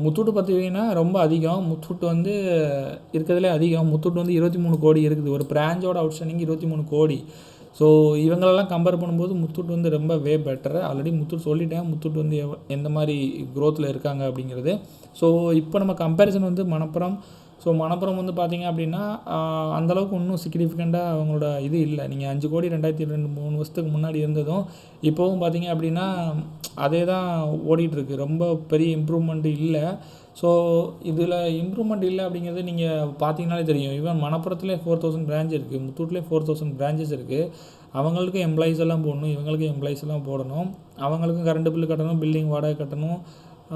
முத்தூட்டு பார்த்தீங்கன்னா ரொம்ப அதிகம். முத்தூட்டு வந்து இருக்கிறதுலே அதிகம். முத்தூட்டு வந்து 23 கோடி இருக்குது. ஒரு பிரான்ச்சோட அவுட்ஸ்டாண்டிங் 23 கோடி. ஸோ இவங்களெல்லாம் கம்பேர் பண்ணும்போது முத்தூட் வந்து ரொம்ப பெட்டர். ஆல்ரெடி முத்தூட் சொல்லிட்டேன் முத்தூட் வந்து எந்த மாதிரி க்ரோத்தில் இருக்காங்க அப்படிங்கிறது. ஸோ இப்போ நம்ம கம்பேரிசன் வந்து மணப்புரம். ஸோ மணப்புரம் வந்து பார்த்திங்க அப்படின்னா அந்தளவுக்கு இன்னும் சிக்னிஃபிகண்ட்டாக அவங்களோட இது இல்லை. நீங்கள் 5 கோடி 2023 வருஷத்துக்கு முன்னாடி இருந்ததும் இப்போவும் பார்த்திங்க அப்படின்னா அதே தான் ஓடிட்டுருக்கு. ரொம்ப பெரிய இம்ப்ரூவ்மெண்ட் இல்லை. ஸோ இதில் இம்ப்ரூவ்மெண்ட் இல்லை அப்படிங்கிறது நீங்கள் பார்த்தீங்கனாலே தெரியும். ஈவன் மணப்புரத்துலேயே 4000 பிரான்ச் இருக்குது, முத்தூட்லேயே 4000 பிரான்ச்சஸ் இருக்குது. அவங்களுக்கு எம்ப்ளாயீஸ் எல்லாம் போடணும், இவங்களுக்கு எம்ப்ளாயீஸ் எல்லாம் போடணும். அவங்களுக்கும் கரண்ட் பில்லு கட்டணும், பில்டிங் வாடகை கட்டணும்,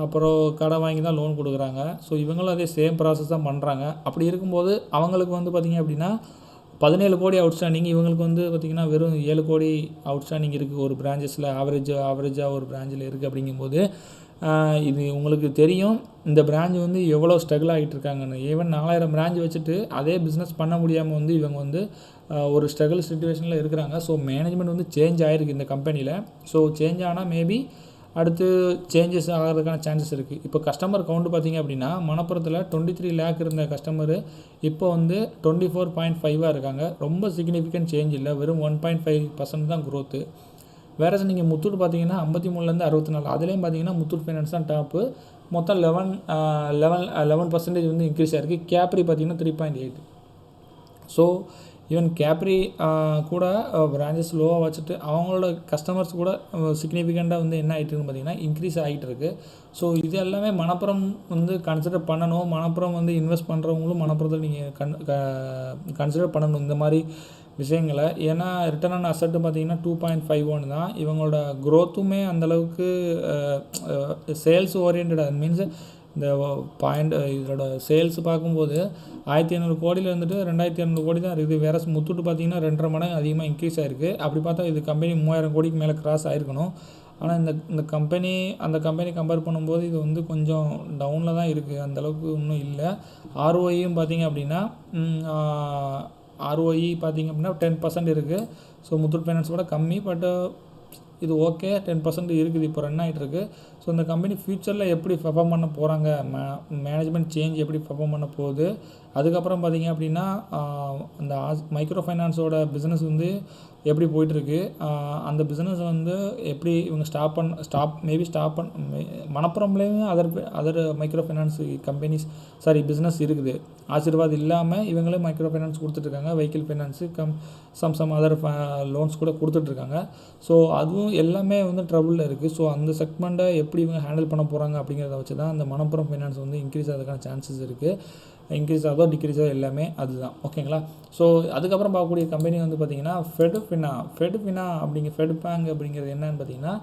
அப்புறம் கடை வாங்கி தான் லோன் கொடுக்குறாங்க. ஸோ இவங்களும் அதே சேம் ப்ராசஸ் தான் பண்ணுறாங்க. அப்படி இருக்கும்போது அவங்களுக்கு வந்து பார்த்திங்க அப்படின்னா 17 கோடி அவுட்ஸ்டாண்டிங், இவங்களுக்கு வந்து பார்த்திங்கன்னா வெறும் 7 கோடி அவுட்ஸ்டாண்டிங் இருக்குது ஒரு பிரான்ச்சஸில். ஆவரேஜாக ஒரு பிரான்ச்சில் இருக்குது. அப்படிங்கும்போது இது உங்களுக்கு தெரியும் இந்த பிரான்ச் வந்து எவ்வளோ ஸ்ட்ரகிள் ஆகிட்டுருக்காங்கன்னு. ஈவன் 4000 பிரான்ச் வச்சுட்டு அதே பிஸ்னஸ் பண்ண முடியாமல் வந்து இவங்க வந்து ஒரு ஸ்ட்ரகிள் சிச்சுவேஷனில் இருக்கிறாங்க. ஸோ மேனேஜ்மெண்ட் வந்து சேஞ்ச் ஆகிருக்கு இந்த கம்பெனியில். ஸோ சேஞ்ச் ஆனால் மேபி அடுத்து சேஞ்சஸ் ஆகிறதுக்கான சான்சஸ் இருக்குது. இப்போ கஸ்டமர் கவுண்ட் பார்த்திங்க அப்படின்னா மணப்புரத்தில் 23 லேக் இருந்த கஸ்டமரு இப்போ வந்து 24.5 இருக்காங்க. ரொம்ப சிக்னிஃபிகண்ட் சேஞ்ச் இல்லை, வெறும் 1.5% தான் க்ரோத்து. வேறு நீங்கள் முத்தூட் பார்த்தீங்கன்னா 53லேருந்து 64, அதுலேயும் பார்த்தீங்கன்னா முத்தூட் ஃபைனான்ஸ் தான் டாப்பு. மொத்தம் 11% வந்து இன்க்ரீஸ் ஆகிருக்கு. கேப்ரி பார்த்தீங்கன்னா 3.8. ஸோ ஈவன் கேப்ரி கூட பிரான்ச்சஸ் லோவாக வச்சுட்டு அவங்களோட கஸ்டமர்ஸ் கூட சிக்னிஃபிகண்ட்டாக வந்து என்ன ஆகிட்டுருக்குன்னு பார்த்தீங்கன்னா இன்க்ரீஸ் ஆகிட்டு இருக்குது. ஸோ இது எல்லாமே மணப்புரம் வந்து கன்சிடர் பண்ணணும். மணப்புரம் வந்து இன்வெஸ்ட் பண்ணுறவங்களும் மணப்புறத்தில் நீங்கள் கன்சிடர் பண்ணணும் இந்த மாதிரி விஷயங்களை. ஏன்னா ரிட்டர்ன் ஆன் அசட்டு பார்த்தீங்கன்னா 2.51 தான். இவங்களோட க்ரோத்துமே அந்தளவுக்கு சேல்ஸ் ஓரியன்டாக மீன்ஸ் இந்த இதோட சேல்ஸ் பார்க்கும்போது 1500 கோடியில் இருந்துட்டு 2200 கோடி தான் இருக்குது. வேற முத்தூட் பார்த்தீங்கன்னா 2.5 மடங்கு அதிகமாக இன்க்ரீஸ் ஆகிருக்கு. அப்படி பார்த்தா இது கம்பெனி 3000 கோடிக்கு மேலே கிராஸ் ஆகிருக்கணும். ஆனால் இந்த கம்பெனி அந்த கம்பெனி கம்பேர் பண்ணும்போது இது வந்து கொஞ்சம் டவுனில் தான் இருக்குது, அந்தளவுக்கு இன்னும் இல்லை. ஆர்ஓஇயும் பார்த்திங்க அப்படின்னா ஆர்ஓஇ பார்த்திங்க அப்படின்னா 10% இருக்குது. ஸோ முத்தூட் ஃபைனான்ஸோட கம்மி, பட் இது ஓகே 10% இருக்குது, இப்போ ரன் ஆகிட்டுருக்கு. ஸோ இந்த கம்பெனி ஃப்யூச்சரில் எப்படி பெர்ஃபார்ம் பண்ண போகிறாங்க, மேனேஜ்மெண்ட் சேஞ்ச் எப்படி பெர்ஃபார்ம் பண்ண போகுது, அதுக்கப்புறம் பார்த்திங்க அப்படின்னா அந்த மைக்ரோ ஃபைனான்ஸோட பிஸ்னஸ் வந்து எப்படி போயிட்டுருக்கு, அந்த பிஸ்னஸ் வந்து எப்படி இவங்க ஸ்டாப் மணப்புறம்லேயும் other micro finance companies business இருக்குது. ஆசீர்வாத் இல்லாமல் இவங்களே மைக்ரோ ஃபைனான்ஸ் கொடுத்துட்ருக்காங்க, vehicle finance some other loans கூட கொடுத்துட்ருக்காங்க. ஸோ அதுவும் எல்லாமே வந்து ட்ரபுளில் இருக்குது. ஸோ அந்த செக்மெண்ட்டை எப்படி இவங்க ஹேண்டில் பண்ண போகிறாங்க அப்படிங்கிறத வச்சு தான் அந்த மணப்புரம் ஃபைனான்ஸ் வந்து இன்க்ரீஸ் ஆகிறதுக்கான சான்சஸ் இருக்குது. இன்க்ரீஸ் ஆகுதோ டிக்ரீஸோ எல்லாமே அதுதான், ஓகேங்களா. ஸோ அதுக்கப்புறம் பார்க்கக்கூடிய கம்பெனி வந்து பார்த்திங்கன்னா ஃபெடுஃபினா ஃபெட் பேங்க் அப்படிங்கிறது என்னன்னு பார்த்தீங்கன்னா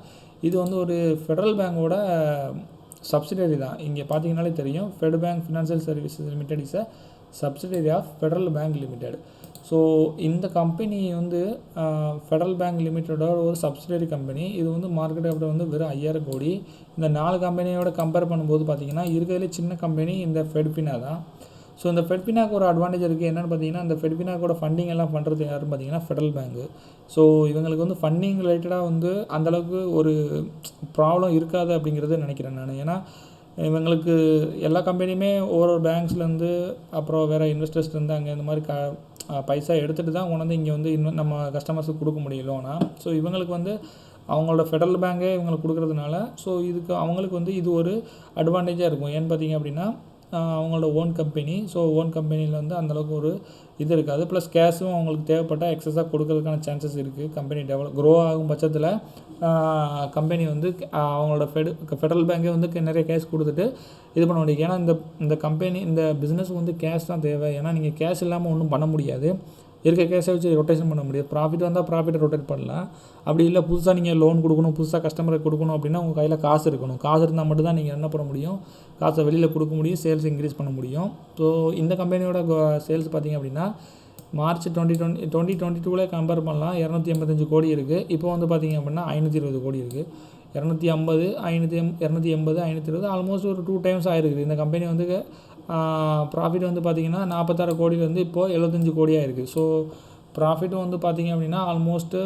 இது வந்து ஒரு ஃபெடரல் பேங்கோட சப்சிடரி தான். இங்கே பார்த்தீங்கன்னாலே தெரியும், Fed Bank Financial Services Limited is a subsidiary of Federal Bank Limited. So இந்த கம்பெனி வந்து ஃபெடரல் பேங்க் லிமிட்டடோட ஒரு சப்சிடரி கம்பெனி. இது வந்து மார்க்கெட் கேபிட்டல் வந்து வெறும் 5000 கோடி. இந்த 4 கம்பெனியோட கம்பேர் பண்ணும்போது பார்த்திங்கன்னா இருக்கிறதுலே சின்ன கம்பெனி இந்த ஃபெட்ஃபினா தான். ஸோ இந்த ஃபெட்ஃபினாக்கு ஒரு அட்வான்டேஜ் இருக்குது. என்னென்னு பார்த்தீங்கன்னா இந்த ஃபெட்ஃபினாக்கோட ஃபண்டிங் எல்லாம் பண்ணுறது யாருன்னு பார்த்தீங்கன்னா ஃபெடரல் பேங்கு. ஸோ இவங்களுக்கு வந்து ஃபண்டிங் ரிலேட்டடாக வந்து அந்தளவுக்கு ஒரு ப்ராப்ளம் இருக்காது அப்படிங்கிறது நினைக்கிறேன் நான். ஏன்னா இவங்களுக்கு எல்லா கம்பெனியுமே ஒவ்வொரு பேங்க்ஸ்லேருந்து அப்புறம் வேறு இன்வெஸ்டர்ஸ்லேருந்து அங்கே இந்த மாதிரி பைசா எடுத்துகிட்டு தான் கொண்டு இங்கே வந்து நம்ம கஸ்டமர்ஸுக்கு கொடுக்க முடியும் லோனா. ஸோ இவங்களுக்கு வந்து அவங்களோட ஃபெடரல் பேங்கே இவங்களுக்கு கொடுக்குறதுனால ஸோ அவங்களுக்கு வந்து இது ஒரு அட்வான்டேஜாக இருக்கும். ஏன்னு பார்த்தீங்க அப்படின்னா அவங்களோட ஓன் கம்பெனி. ஸோ ஓன் கம்பெனியில் வந்து அந்தளவுக்கு ஒரு இது இருக்காது. ப்ளஸ் கேஷும் அவங்களுக்கு தேவைப்பட்டால் எக்ஸஸாக கொடுக்கறதுக்கான சான்சஸ் இருக்குது. கம்பெனி க்ரோ ஆகும் பட்சத்தில் கம்பெனி வந்து அவங்களோட ஃபெடரல் பேங்கே வந்து நிறைய கேஷ் கொடுத்துட்டு இது பண்ண முடியும். ஏன்னா இந்த கம்பெனி இந்த பிஸ்னஸ் வந்து கேஷ் தான் தேவை. ஏன்னா நீங்கள் கேஷ் இல்லாமல் ஒன்றும் பண்ண முடியாது. இருக்க கேஷை வச்சு ரொட்டேஷன் பண்ண முடியாது. ப்ராஃபிட் வந்தால் ப்ராஃபிட்டை ரொட்டேட் பண்ணலாம். அப்படி இல்லை புதுசாக நீங்கள் லோன் கொடுக்கணும், புதுசாக கஸ்டமருக்கு கொடுக்கணும் அப்படின்னா உங்கள் கையில் காசு இருக்கணும். காசு இருந்தால் மட்டும் தான் நீங்கள் என்ன பண்ண முடியும், காசை வெளியில் கொடுக்க முடியும், சேல்ஸ் இன்க்ரீஸ் பண்ண முடியும். ஸோ இந்த கம்பெனியோட சேல்ஸ் பார்த்திங்க அப்படின்னா மார்ச் 2022 கம்பேர் பண்ணலாம் 285 கோடி இருக்குது. இப்போ வந்து பார்த்திங்க அப்படின்னா 520 கோடி இருக்குது. 250 580 520 ஆல்மோஸ்ட் ஒரு 2 டைம்ஸ் ஆகிருக்குது. இந்த கம்பெனி வந்து ப்ராஃபிட் வந்து பார்த்திங்கன்னா 46 கோடியிலேருந்து இப்போது 75 கோடியாக இருக்குது. ஸோ ப்ராஃபிட்டும் வந்து பார்த்திங்க அப்படின்னா ஆல்மோஸ்ட்டு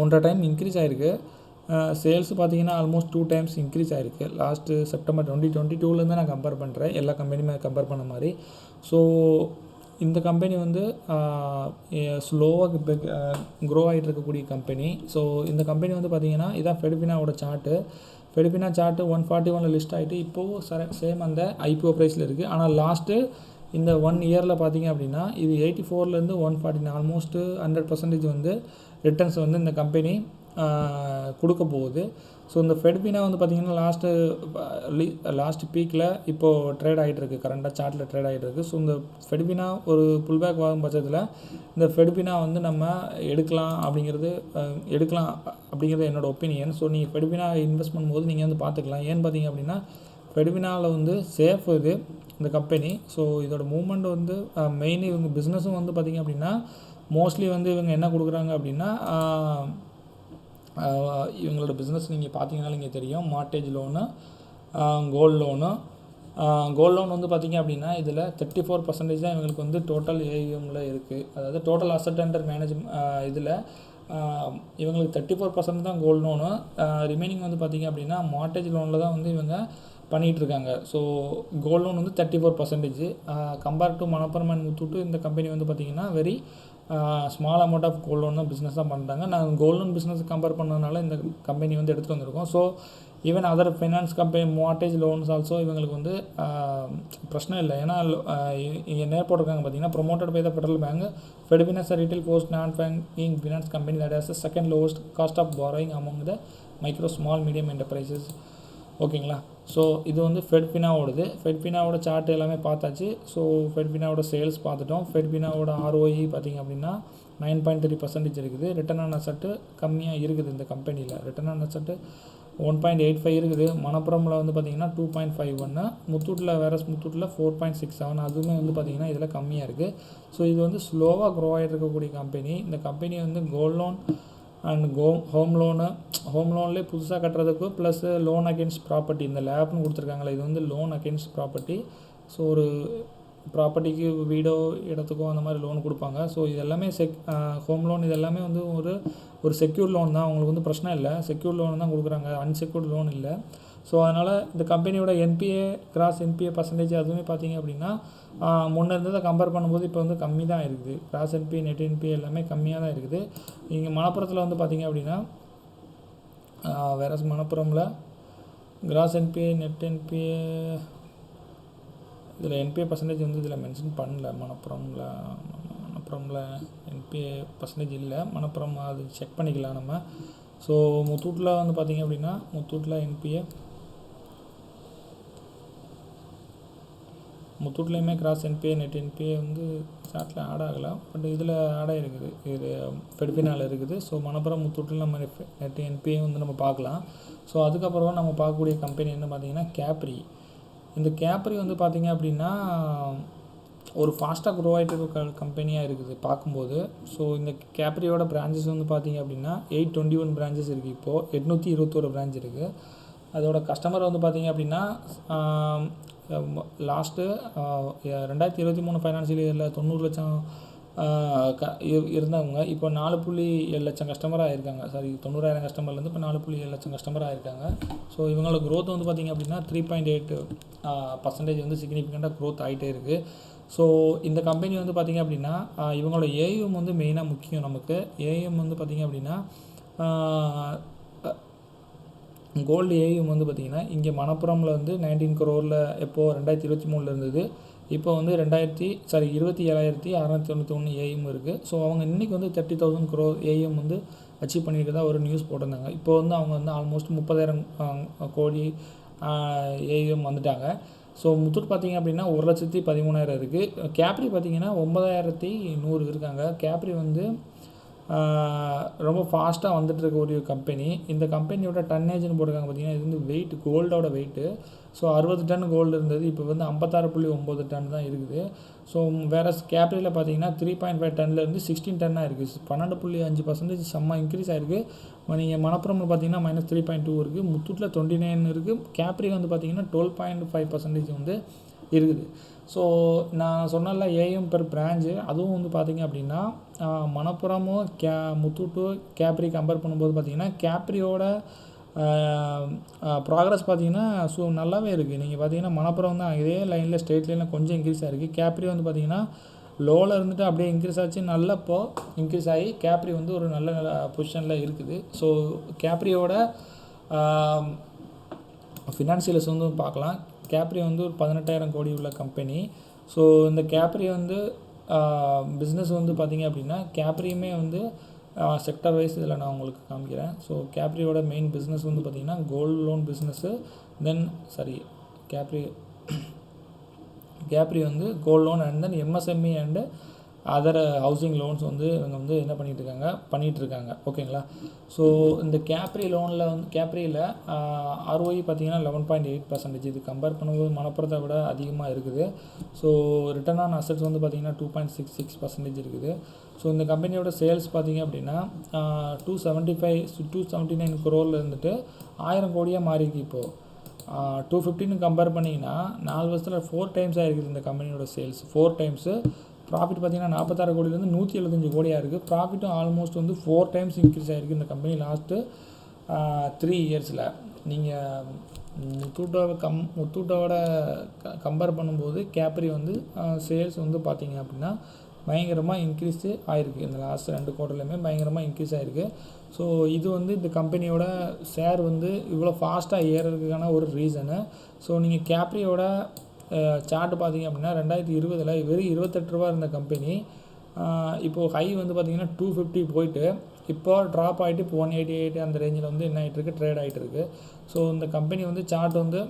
1.5 டைம் இன்க்ரீஸ் ஆகிருக்கு. சேல்ஸ் பார்த்திங்கன்னா ஆல்மோஸ்ட் 2 டைம்ஸ் இன்க்ரீஸ் ஆகிருக்கு. லாஸ்ட்டு செப்டம்பர் 2022 நான் கம்பேர் பண்ணுறேன், எல்லா கம்பெனியுமே கம்பேர் பண்ண மாதிரி. ஸோ இந்த கம்பெனி வந்து ஸ்லோவாக க்ரோ ஆகிட்டு இருக்கக்கூடிய கம்பெனி. ஸோ இந்த கம்பெனி வந்து பார்த்திங்கன்னா இதான் ஃபெட்ஃபினாவோட சார்ட்டு. ஃபெட்ஃபினா சார்ட்டு 141 லிஸ்ட் ஆகிட்டு இப்போது சேம் அந்த ஐபிஓ ப்ரைஸில் இருக்குது. ஆனால் லாஸ்ட்டு இந்த 1 இயரில் பார்த்திங்க அப்படின்னா இது 84லேருந்து 149 ஆல்மோஸ்ட்டு 100% வந்து ரிட்டர்ன்ஸ் வந்து இந்த கம்பெனி கொடுக்க போகுது. ஸோ இந்த ஃபெட்ஃபினா வந்து பார்த்திங்கன்னா லாஸ்ட் பீக்கில் இப்போது ட்ரேட் ஆகிட்டு இருக்குது, கரண்டாக சார்ட்டில் ட்ரேட் ஆகிட்டு இருக்குது. ஸோ இந்த ஃபெட்ஃபினா ஒரு புல்பேக் ஆகும் பட்சத்தில் இந்த ஃபெட்ஃபினா வந்து நம்ம எடுக்கலாம் அப்படிங்கிறது என்னோடய ஒப்பீனியன். ஸோ நீங்கள் ஃபெட்ஃபினா இன்வெஸ்ட் பண்ணும்போது நீங்கள் வந்து பார்த்துக்கலாம். ஏன்னு பார்த்தீங்க அப்படின்னா ஃபெட்ஃபினாவில் வந்து சேஃப் இது இந்த கம்பெனி. ஸோ இதோட மூவ்மெண்ட் வந்து மெயின் இவங்க பிஸ்னஸும் வந்து பார்த்திங்க அப்படின்னா மோஸ்ட்லி வந்து இவங்க என்ன கொடுக்குறாங்க அப்படின்னா இவங்களோட பிஸ்னஸ் நீங்கள் பார்த்தீங்கன்னாலும் இங்கே தெரியும், மார்ட்டேஜ் லோனு, கோல்டு லோன் வந்து பார்த்திங்க அப்படின்னா இதில் 34% தான் இவங்களுக்கு வந்து டோட்டல் ஏயுஎம்மில் இருக்குது. அதாவது டோட்டல் அசட் அண்டர் இதில் இவங்களுக்கு 34% தான் கோல்டு லோனு. ரிமைனிங் வந்து பார்த்திங்க அப்படின்னா மார்ட்டேஜ் லோனில் தான் வந்து இவங்க பண்ணிகிட்ருக்காங்க. ஸோ கோல்டு லோன் வந்து 34%. Compare to Manappuram and Muthoot இந்த கம்பெனி வந்து பார்த்திங்கன்னா very small amount of gold loan தான் பிஸ்னஸ் தான் பண்ணுறாங்க. நாங்கள் கோல்டு லோன் பிஸ்னஸ் கம்பேர் பண்ணதுனால இந்த கம்பெனி வந்து எடுத்துகிட்டு வந்திருக்கோம். So even other finance company mortgage loans also இவங்களுக்கு வந்து பிரச்சனை இல்லை. ஏன்னா இங்கே நேர் போட்டிருக்காங்க பார்த்தீங்கன்னா, promoted by the Federal Bank, Fedfinance retail post non banking finance company that has the second lowest cost of borrowing among the micro small medium enterprises. ஓகேங்களா. ஸோ இது வந்து ஃபெட்ஃபினாவோடது. ஃபெட்ஃபினாவோட சார்ட் எல்லாமே பார்த்தாச்சு. ஸோ ஃபெட்ஃபினாவோட சேல்ஸ் பார்த்துட்டோம். ஃபெட்ஃபினாவோட ROE பார்த்திங்க அப்படின்னா 9.3% இருக்குது. Return on அசட்டு கம்மியாக இருக்குது இந்த கம்பெனியில். ரிட்டர்ன் ஆன் அசட்டு 1.85 இருக்குது. மணப்புரமில் வந்து பார்த்திங்கன்னா 2.51, முத்தூட்டில் முத்தூட்டில் 4.67, அதுவுமே வந்து பார்த்திங்கன்னா இதில் கம்மியாக இருக்குது. ஸோ இது வந்து ஸ்லோவாக க்ரோ ஆகிட்டு இருக்கக்கூடிய கம்பெனி. இந்த கம்பெனி வந்து கோல்ட் லோன் அண்ட் ஹோம் லோன்லேயே புதுசாக கட்டுறதுக்கு ப்ளஸ் லோன் அகெயின்ஸ்ட் ப்ராப்பர்ட்டி, இந்த லேப்னு கொடுத்துருக்காங்களே இது வந்து லோன் அகெயின்ஸ்ட் ப்ராப்பர்ட்டி. ஸோ ஒரு ப்ராப்பர்ட்டிக்கு வீடோ இடத்துக்கோ அந்த மாதிரி லோன் கொடுப்பாங்க. ஸோ இது எல்லாமே ஹோம் லோன் இது எல்லாமே வந்து ஒரு செக்யூர்ட் லோன் தான். அவங்களுக்கு வந்து பிரச்சனை இல்லை, செக்யூர்ட் லோன் தான் கொடுக்குறாங்க, அன்செக்யூர்ட் லோன் இல்லை. ஸோ அதனால் இந்த கம்பெனியோட NPA கிராஸ் NPA பர்சன்டேஜ் அதுவுமே பார்த்திங்க அப்படின்னா முன்னே இருந்ததை கம்பேர் பண்ணும்போது இப்போ வந்து கம்மி தான் இருக்குது. கிராஸ் NPA நெட் NPA எல்லாமே கம்மியாக தான் இருக்குது. இங்கே மணப்புரத்தில் வந்து பார்த்திங்க அப்படின்னா வேறு மணப்புரமில் கிராஸ் NPA நெட் NPA இதில் NPA பர்சன்டேஜ் வந்து இதில் மென்ஷன் பண்ணல. மணப்புரமில் NPA பர்சன்டேஜ் இல்லை. மணப்புரம் அது செக் பண்ணிக்கலாம் நம்ம. ஸோ முத்தூட்டில் வந்து பார்த்திங்க அப்படின்னா முத்தூட்டில் முத்தூட்லேயுமே கிராஸ் NPA நெட் NPA வந்து சார்ட்டில் ஆட் ஆகலாம், பட் இதில் ஆட் ஆகிருக்குது. இது ஃபெட்ஃபினாவில் இருக்குது. ஸோ மணப்புரம் முத்தூட்டில் நம்ம நெட் NPA வந்து நம்ம பார்க்கலாம். ஸோ அதுக்கப்புறம் நம்ம பார்க்கக்கூடிய கம்பெனி என்ன பார்த்திங்கன்னா கேப்ரி. இந்த கேப்ரி வந்து பார்த்திங்க அப்படின்னா ஒரு ஃபாஸ்ட்டாக க்ரோ ஆகிட்டு இருக்க கம்பெனியாக இருக்குது பார்க்கும்போது. ஸோ இந்த கேப்ரியோட பிரான்ச்சஸ் வந்து பார்த்திங்க அப்படின்னா 821 பிரான்ச்சஸ் இருக்குது. இப்போது 821 பிரான்ச் இருக்குது. அதோட கஸ்டமர் வந்து பார்த்திங்க அப்படின்னா லாஸ்ட்டு 2023 ஃபைனான்சியல் இயரில் 90 லட்சம் இருந்தவங்க இப்போ 4.7 லட்சம் கஸ்டமராக இருக்காங்க. சாரி, 90,000 கஸ்டமர்லேருந்து இப்போ 4.7 லட்சம் கஸ்டமராக இருக்காங்க. ஸோ இவங்களோட க்ரோத் வந்து பார்த்திங்க அப்படின்னா 3.8% வந்து சிக்னிஃபிகண்ட்டாக க்ரோத் ஆகிட்டே இருக்குது. ஸோ இந்த கம்பெனி வந்து பார்த்திங்க அப்படின்னா இவங்களோட AUM வந்து மெயினாக முக்கியம் நமக்கு. AUM வந்து பார்த்திங்க அப்படின்னா கோல்டு AUM வந்து பார்த்திங்கன்னா இங்கே மணப்புரமில் வந்து 19 crore எப்போது 2023 இருந்தது. இப்போ வந்து 27,691 AUM இருக்குது. ஸோ அவங்க இன்றைக்கி வந்து 30,000 crore AUM வந்து அச்சீவ் பண்ணியிருக்கதா ஒரு நியூஸ் போட்டிருந்தாங்க. இப்போ வந்து அவங்க வந்து ஆல்மோஸ்ட் 30,000 கோடி AUM வந்துட்டாங்க. ஸோ முத்தூட் பார்த்திங்க அப்படின்னா 1,13,000 இருக்குது. கேப்ரி பார்த்திங்கன்னா 9,100 இருக்காங்க. கேப்ரி வந்து ரொம்ப ஃபாஸ்ட்டாக வந்துட்டு இருக்க ஒரு கம்பெனி. இந்த கம்பெனியோட டன்னேஜ்னு போட்டிருக்காங்க பார்த்திங்கன்னா இது வந்து வெயிட், கோல்டோட வெயிட்டு. ஸோ 60 டன் கோல்டு இருந்தது, இப்போ வந்து 56.9 டன் தான் இருக்குது. ஸோ வேறு கேப்ரியில் பார்த்தீங்கன்னா 3.5 டன்லேருந்து 16 டன்னாக இருக்குது. 12.5% செம்ம இன்க்ரீஸ் ஆகிருக்கு. நீங்கள் மணப்புரமில் பார்த்தீங்கன்னா -3.2 இருக்குது. முத்தூட்டில் 29 இருக்குது. கேப்ரி வந்து பார்த்தீங்கன்னா 12.5% வந்து இருக்குது. ஸோ நான் சொன்னல AUM பெர் பிரான்ச்சு, அதுவும் வந்து பார்த்திங்க அப்படின்னா மணப்புரமும் முத்தூட்டு கேப்ரி கம்பேர் பண்ணும்போது பார்த்திங்கன்னா கேப்ரியோட ப்ராக்ரஸ் பார்த்திங்கன்னா நல்லாவே இருக்குது. நீங்கள் பார்த்தீங்கன்னா மணப்புரம் வந்து இதே லைனில் ஸ்ட்ரெயிட் லைனில் கொஞ்சம் இன்க்ரீஸ் ஆகிருக்கு. கேப்ரி வந்து பார்த்திங்கன்னா லோவில் இருந்துட்டு அப்படியே இன்க்ரீஸ் ஆச்சு, நல்ல இன்க்ரீஸ் ஆகி கேப்ரி வந்து ஒரு நல்ல பொசிஷனில் இருக்குது. ஸோ கேப்ரியோட ஃபினான்சியல்ஸ் வந்து பார்க்கலாம். கேப்ரி வந்து ஒரு 18,000 கோடி உள்ள கம்பெனி. ஸோ இந்த கேப்ரி வந்து பிஸ்னஸ் வந்து பார்த்திங்க அப்படின்னா கேப்ரியுமே வந்து செக்டர் வைஸ் இதில் நான் உங்களுக்கு காமிக்கிறேன். ஸோ கேப்ரியோட மெயின் பிஸ்னஸ் வந்து பார்த்திங்கன்னா gold loan business, then Capri வந்து gold loan and then MSME and other housing loans வந்து இவங்க வந்து என்ன பண்ணிகிட்ருக்காங்க. ஓகேங்களா. ஸோ இந்த கேப்ரி லோனில் வந்து கேப்ரியில் ROE பார்த்திங்கன்னா 11.8%. இது கம்பேர் பண்ணும்போது மணப்புரத்தை விட அதிகமாக இருக்குது. ஸோ ரிட்டர்ன் ஆன் அசட்ஸ் வந்து பார்த்திங்கன்னா 2.66% இருக்குது. ஸோ இந்த கம்பெனியோட சேல்ஸ் பார்த்திங்க அப்படின்னா 279 crore இருந்துட்டு 1000 கோடியாக மாறிருக்கு. இப்போது 215 கம்பேர் பண்ணிங்கன்னா 4 வருஷத்தில் 4 times ஆகிருக்குது இந்த கம்பெனியோட சேல்ஸ். 4 times. ப்ராஃபிட் பார்த்திங்கன்னா 46 கோடியிலேருந்து 175 கோடியாக இருக்குது. ப்ராஃபிட்டும் ஆல்மோஸ்ட் வந்து 4 times இன்க்ரீஸ் ஆகிருக்கு இந்த கம்பெனி லாஸ்ட்டு 3 இயர்ஸில். நீங்கள் முத்தூட்டோட கம்பேர் பண்ணும்போது கேப்ரி வந்து சேல்ஸ் வந்து பார்த்திங்க அப்படின்னா பயங்கரமாக இன்க்ரீஸு ஆகிருக்கு. இந்த லாஸ்ட் 2 குவார்ட்டர்லையுமே பயங்கரமாக இன்க்ரீஸ் ஆகிருக்கு. ஸோ இது வந்து இந்த கம்பெனியோட ஷேர் வந்து இவ்வளோ ஃபாஸ்ட்டாக ஏறுறதுக்கான ஒரு ரீசனு. ஸோ நீங்கள் கேப்ரியோட சார்ட் பார்த்தீங்க அப்படின்னா 2020 வெறும் ரூ. 28 இருந்த கம்பெனி இப்போது ஹை வந்து பார்த்திங்கன்னா 250 போயிட்டு இப்போ ட்ராப் ஆகிட்டு இப்போ 188 அந்த ரேஞ்சில் வந்து என்ன ஆகிட்டுருக்கு, ட்ரேட் ஆகிட்டு இருக்குது. ஸோ இந்த கம்பெனி வந்து சார்ட் வந்து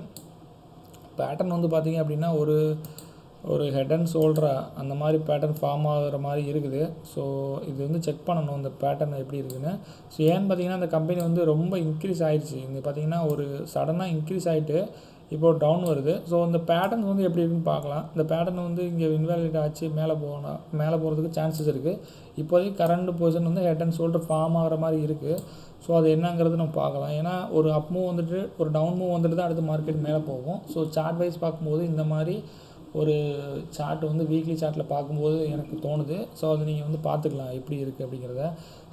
பேட்டர்ன் வந்து பார்த்திங்க அப்படின்னா ஒரு ஹெட் அண்ட் ஷோல்டரா அந்த மாதிரி பேட்டர்ன் ஃபார்ம் ஆகிற மாதிரி இருக்குது. ஸோ இது வந்து செக் பண்ணணும் இந்த பேட்டர்ன் எப்படி இருக்குதுன்னு. ஸோ ஏன்னு பார்த்தீங்கன்னா அந்த கம்பெனி வந்து ரொம்ப இன்க்ரீஸ் ஆகிடுச்சு. இங்கே பார்த்தீங்கன்னா ஒரு சடனாக இன்க்ரீஸ் ஆகிட்டு இப்போது டவுன் வருது. ஸோ இந்த பேட்டர்ன் வந்து எப்படி இருக்குன்னு பார்க்கலாம். இந்த பேட்டர்ன் வந்து இங்கே இன்வாலிடேட் ஆச்சு மேலே போகிறதுக்கு சான்சஸ் இருக்குது. இப்போதைக்கு கரண்ட் பொசிஷன் வந்து ஹெட் அண்ட் ஷோல்டர் ஃபார்ம் ஆகிற மாதிரி இருக்குது. ஸோ அது என்னங்கிறது நம்ம பார்க்கலாம். ஏன்னா ஒரு அப் மூவ் வந்துட்டு ஒரு டவுன் மூவ் வந்துட்டு தான் அடுத்து மார்க்கெட் மேலே போகும். ஸோ சார்ட் வைஸ் பார்க்கும்போது இந்த மாதிரி ஒரு சார்ட் வந்து வீக்லி சார்ட்டில் பார்க்கும்போது எனக்கு தோணுது. ஸோ அது நீங்கள் வந்து பார்த்துக்கலாம் எப்படி இருக்குது அப்படிங்கிறத.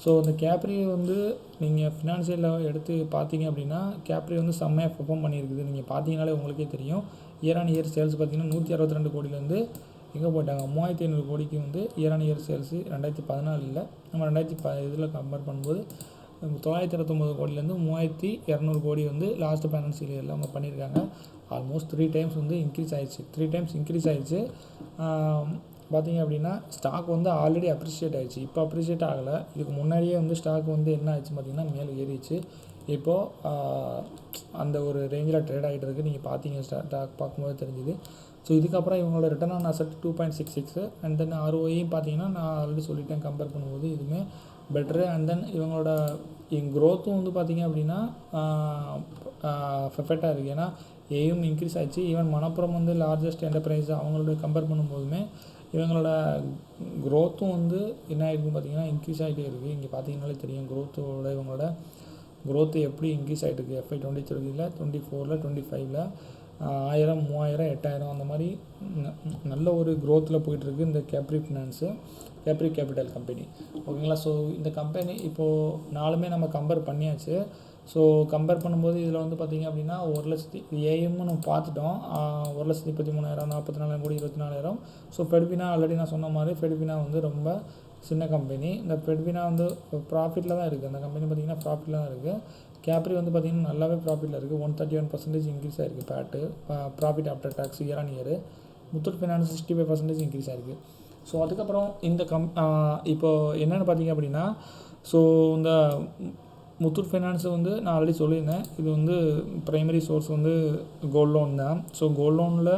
ஸோ இந்த கேப்ரி வந்து நீங்கள் ஃபினான்ஷியலில் எடுத்து பார்த்தீங்க அப்படின்னா கேப்ரி வந்து செம்மையாக பெர்ஃபார்ம் பண்ணியிருக்குது. நீங்கள் பார்த்தீங்கனாலே உங்களுக்கே தெரியும். இயர் ஆன் இயர் சேல்ஸ் பார்த்தீங்கன்னா 162 கோடியிலேருந்து எங்கே போயிட்டாங்க 3500 கோடிக்கு வந்து இயர் ஆன் இயர் சேல்ஸு 2014 நம்ம 2010 கம்பேர் பண்ணும்போது 929 கோடியிலேருந்து 3200 கோடி வந்து லாஸ்ட் ஃபைனான்ஷியல் இயரில் அவங்க பண்ணியிருக்காங்க. ஆல்மோஸ்ட் 3 டைம்ஸ் வந்து இன்க்ரீஸ் ஆகிடுச்சு. 3 டைம்ஸ் இன்க்ரீஸ் ஆகிடுச்சு. பார்த்திங்க அப்படின்னா ஸ்டாக் வந்து ஆல்ரெடி அப்ரிஷியேட் ஆகிடுச்சு. இப்போ அப்ரிஷியேட் ஆகலை. இதுக்கு முன்னாடியே வந்து ஸ்டாக் வந்து என்ன ஆயிடுச்சு பார்த்திங்கன்னா மேலே ஏறிச்சு. இப்போது அந்த ஒரு ரேஞ்சில் ட்ரேட் ஆகிட்டு இருக்குது. நீங்கள் பார்த்தீங்க ஸ்டாக் பார்க்கும்போது தெரிஞ்சுது. ஸோ இதுக்கப்புறம் இவங்களோட return on asset 2.66 and then ROIயும் பார்த்தீங்கன்னா நான் ஆல்ரெடி சொல்லிட்டேன் கம்பேர் பண்ணும்போது இதுவுமே பெட்ரு. அண்ட் தென் இவங்களோட க்ரோத்தும் வந்து பார்த்திங்க அப்படின்னா பெர்ஃபெக்டாக இருக்குது. ஏன்னா ஏயும் இன்க்ரீஸ் ஆகிடுச்சு. ஈவன் மணப்புரம் வந்து லார்ஜஸ்ட் என்டர்பிரைஸ் அவங்களோட கம்பேர் பண்ணும்போதுமே இவங்களோட க்ரோத்தும் வந்து என்ன ஆகிருக்குன்னு பார்த்தீங்கன்னா இன்க்ரீஸ் ஆகிட்டே இருக்குது. இங்கே பார்த்தீங்கன்னாலே தெரியும் க்ரோத்தோட இவங்களோட க்ரோத்து எப்படி இன்க்ரீஸ் ஆகிட்டு இருக்குது. FY 23 24 25 1000 3000 8000 அந்த மாதிரி நல்ல ஒரு க்ரோத்தில் போயிட்டுருக்கு இந்த கேப்ரி கேபிட்டல் கம்பெனி. ஓகேங்களா. ஸோ இந்த கம்பெனி இப்போது நாலுமே நம்ம கம்பேர் பண்ணியாச்சு. ஸோ கம்பேர் பண்ணும்போது இதில் வந்து பார்த்திங்க அப்படின்னா 1,00,000 ஏஎம்னு நம்ம பார்த்துட்டோம். 1,33,000 44,000 கோடி 24,000. ஸோ ஃபெட்வினா ஆல்ரெடி நான் சொன்ன மாதிரி ஃபெட்வினா வந்து ரொம்ப சின்ன கம்பெனி. இந்த ஃபெட்வினா வந்து ப்ராஃபிட்டில் தான் இருக்குது. அந்த கம்பெனி பார்த்திங்கன்னா ப்ராஃபிட்டில் தான் இருக்குது. கேப்ரி வந்து பார்த்திங்கன்னா நல்லாவே ப்ராஃபிட்டில் இருக்குது. 131% இன்க்ரீஸ் ஆகிருக்கு PAT profit after tax year on year. Muthoot Finance 65% increase ஆகிருக்கு. ஸோ அதுக்கப்புறம் இந்த இப்போது என்னென்னு பார்த்திங்க அப்படின்னா ஸோ இந்த முத்தூட் ஃபைனான்ஸ் வந்து நான் ஆல்ரெடி சொல்லியிருந்தேன். இது வந்து ப்ரைமரி சோர்ஸ் வந்து கோல்ட் லோன் தான். ஸோ கோல்ட் லோனில்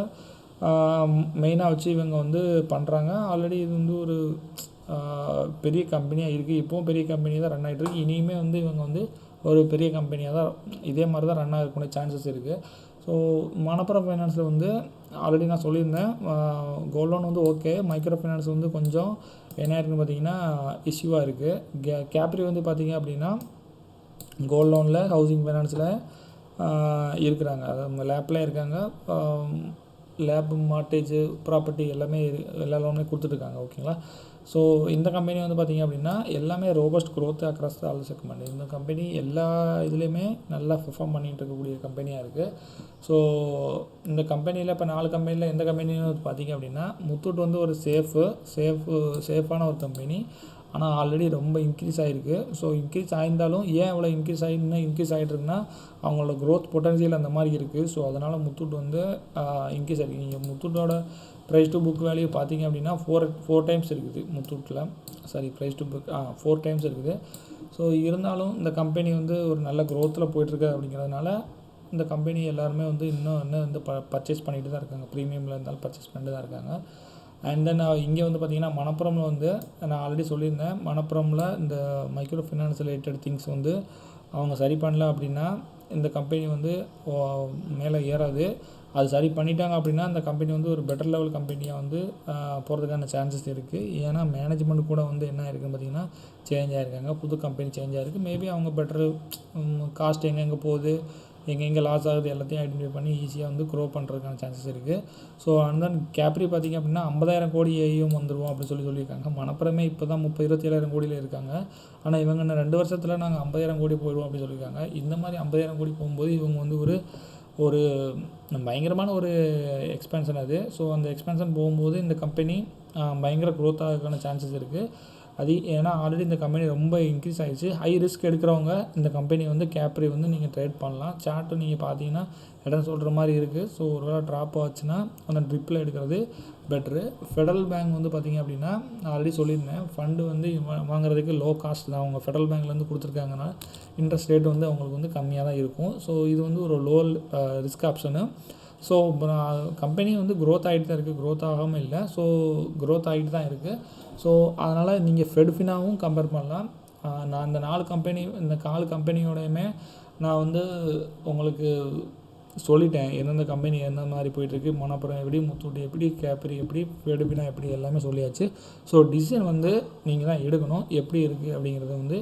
மெயினாக வச்சு இவங்க வந்து பண்ணுறாங்க. ஆல்ரெடி இது வந்து ஒரு பெரிய கம்பெனியாக இருக்குது. இப்போவும் பெரிய கம்பெனி தான் ரன் ஆகிட்டுருக்கு. இனியுமே வந்து இவங்க வந்து ஒரு பெரிய கம்பெனியாக தான் இதே மாதிரி தான் ரன் ஆகக்கூடிய சான்சஸ் இருக்குது. ஸோ மணப்புரம் ஃபைனான்ஸில் வந்து ஆல்ரெடி நான் சொல்லியிருந்தேன் கோல்ட் லோன் வந்து ஓகே. மைக்ரோ ஃபைனான்ஸ் வந்து கொஞ்சம் என்ன இருக்குன்னு பார்த்தீங்கன்னா இஷ்யூவாக இருக்குது. கேப்ரி வந்து பார்த்திங்க அப்படின்னா கோல்ட் லோனில் ஹவுசிங் ஃபைனான்ஸில் இருக்கிறாங்க. அதாவது லேப்பில் இருக்காங்க. லேப் மார்ட்டேஜ் ப்ராப்பர்ட்டி எல்லா லோனுமே கொடுத்துட்ருக்காங்க. ஓகேங்களா. ஸோ இந்த கம்பெனி வந்து பார்த்திங்க அப்படின்னா எல்லாமே robust growth across all segment. இந்த கம்பெனி எல்லா இதுலேயுமே நல்லா பெர்ஃபார்ம் பண்ணிகிட்டு இருக்கக்கூடிய கம்பெனியாக இருக்குது. ஸோ இந்த கம்பெனியில் இப்போ 4 கம்பெனியில் எந்த கம்பெனியும் பார்த்திங்க அப்படின்னா முத்தூட் வந்து ஒரு சேஃபான ஒரு கம்பெனி. ஆனால் ஆல்ரெடி ரொம்ப இன்க்ரீஸ் ஆகிருக்கு. ஸோ இன்க்ரீஸ் ஆகிருந்தாலும் ஏன் இவ்வளோ இன்க்ரீஸ் ஆகிட்டுருக்குன்னா அவங்களோட க்ரோத் பொட்டன்ஷியல் அந்த மாதிரி இருக்குது. ஸோ அதனால் முத்தூட் வந்து இன்க்ரீஸ் ஆகிருக்கு. நீங்கள் முத்தூட்டோட ப்ரைஸ் டு புக் வேல்யூ பார்த்தீங்க அப்படின்னா 4 டைம்ஸ் இருக்குது முத்தூட்டில். ப்ரைஸ் டு புக் 4 டைம்ஸ் இருக்குது. ஸோ இருந்தாலும் இந்த கம்பெனி வந்து ஒரு நல்ல க்ரோத்தில் போயிட்டுருக்கு. அப்படிங்கிறதுனால இந்த கம்பெனி எல்லாருமே வந்து இன்னும் வந்து பர்ச்சேஸ் பண்ணிட்டு தான் இருக்காங்க. ப்ரீமியமில் இருந்தாலும் பர்ச்சேஸ் பண்ணிட்டு தான் இருக்காங்க. அண்ட் தென் இங்கே வந்து பார்த்திங்கன்னா மணப்புரமில் வந்து நான் ஆல்ரெடி சொல்லியிருந்தேன். மணப்புரமில் இந்த மைக்ரோ ஃபினான்ஸ் ரிலேட்டட் திங்ஸ் வந்து அவங்க சரி பண்ணல அப்படின்னா இந்த கம்பெனி வந்து மேலே ஏறாது. அது சரி பண்ணிட்டாங்க அப்படின்னா அந்த கம்பெனி வந்து ஒரு பெட்டர் லெவல் கம்பெனியாக வந்து போகிறதுக்கான சான்சஸ் இருக்குது. ஏன்னா மேனேஜ்மெண்ட் கூட வந்து என்ன இருக்குதுன்னு பார்த்திங்கன்னா சேஞ்ச் ஆகிருக்காங்க. புது கம்பெனி சேஞ்ச் ஆகிருக்கு. மேபி அவங்க பெட்டரு காஸ்ட் எங்கெங்கே போகுது எங்கெங்கே லாஸ் ஆகுது எல்லாத்தையும் ஐடென்டிஃபை பண்ணி ஈஸியாக வந்து க்ரோ பண்ணுறதுக்கான சான்சஸ் இருக்குது. ஸோ அண்ட் தென் கேப்ரி பார்த்திங்க அப்படின்னா 50,000 கோடி ஏயும் வந்துடுவோம் அப்படின்னு சொல்லியிருக்காங்க. மணப்புரமே இப்போ தான் 27,000 கோடியில் இருக்காங்க. ஆனால் இவங்க இன்னும் 2 வருஷத்தில் நாங்கள் 50,000 கோடி போயிடுவோம் அப்படின்னு சொல்லியிருக்காங்க. இந்த மாதிரி 50,000 கோடி போகும்போது இவங்க வந்து ஒரு பயங்கரமான ஒரு எக்ஸ்பென்ஷன் அது. ஸோ அந்த எக்ஸ்பென்ஷன் போகும்போது இந்த கம்பெனி பயங்கர க்ரோத் ஆகிறதுக்கான சான்சஸ் இருக்குது. அது ஏன்னா ஆல்ரெடி இந்த கம்பெனி ரொம்ப இன்க்ரீஸ் ஆகிடுச்சு. ஹை ரிஸ்க் எடுக்கிறவங்க இந்த கம்பெனி வந்து கேப்ரி வந்து நீங்கள் ட்ரேட் பண்ணலாம். சார்ட்டு நீங்கள் பார்த்தீங்கன்னா இடம் சொல்கிற மாதிரி இருக்குது. ஸோ ஒரு வேளை ட்ராப் ஆச்சுன்னா அந்த ட்ரிப்பில் எடுக்கிறது பெட்ரு. ஃபெடரல் பேங்க் வந்து பார்த்திங்க அப்படின்னா நான் ஆல்ரெடி சொல்லியிருந்தேன், ஃபண்டு வந்து வாங்குறதுக்கு லோ காஸ்ட் தான். அவங்க ஃபெடரல் பேங்க்லேருந்து கொடுத்துருக்காங்கன்னா இன்ட்ரெஸ்ட் ரேட் வந்து அவங்களுக்கு வந்து கம்மியாக தான் இருக்கும். ஸோ இது வந்து ஒரு low risk option. So company வந்து க்ரோத் ஆகிட்டு தான் இருக்குது, க்ரோத் ஆகாமல் இல்லை. ஸோ க்ரோத் ஆகிட்டு தான் இருக்குது. ஸோ அதனால் நீங்கள் ஃபெட்ஃபினாவும் கம்பேர் பண்ணலாம். நான் இந்த 4 கம்பெனியோடையுமே நான் வந்து உங்களுக்கு சொல்லிட்டேன், எந்தெந்த கம்பெனி எந்த மாதிரி போயிட்டுருக்கு, மணப்புரம் எப்படி, முத்தூட் எப்படி, கேப்ரி எப்படி, ஃபெட்ஃபினா எப்படி, எல்லாமே சொல்லியாச்சு. ஸோ டிசிஷன் வந்து நீங்கள் தான் எடுக்கணும். எப்படி இருக்குது அப்படிங்கிறத வந்து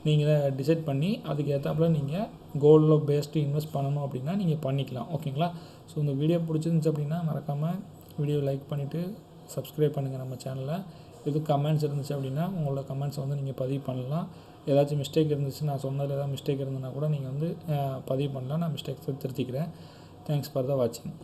நீங்கள் தான் டிசைட் பண்ணி அதுக்கு ஏற்றாப்புல நீங்கள் கோல்டில் பேஸ்டு இன்வெஸ்ட் பண்ணணும் அப்படின்னா நீங்கள் பண்ணிக்கலாம். ஓகேங்களா? ஸோ இந்த வீடியோ பிடிச்சிருந்துச்சு அப்படின்னா மறக்காமல் வீடியோ லைக் பண்ணிவிட்டு சப்ஸ்கிரைப் பண்ணுங்கள் நம்ம சேனலை. எதுவும் கமெண்ட்ஸ் இருந்துச்சு அப்படின்னா உங்களோட கமெண்ட்ஸை வந்து நீங்கள் பதிவு பண்ணலாம். ஏதாச்சும் மிஸ்டேக் இருந்துச்சு, நான் சொன்னதில் ஏதாவது மிஸ்டேக் இருந்ததுன்னா கூட நீங்கள் வந்து பதிவு பண்ணலாம். நான் மிஸ்டேக்ஸை திருத்திக்கிறேன். தேங்க்ஸ் ஃபார் த வாட்சிங்.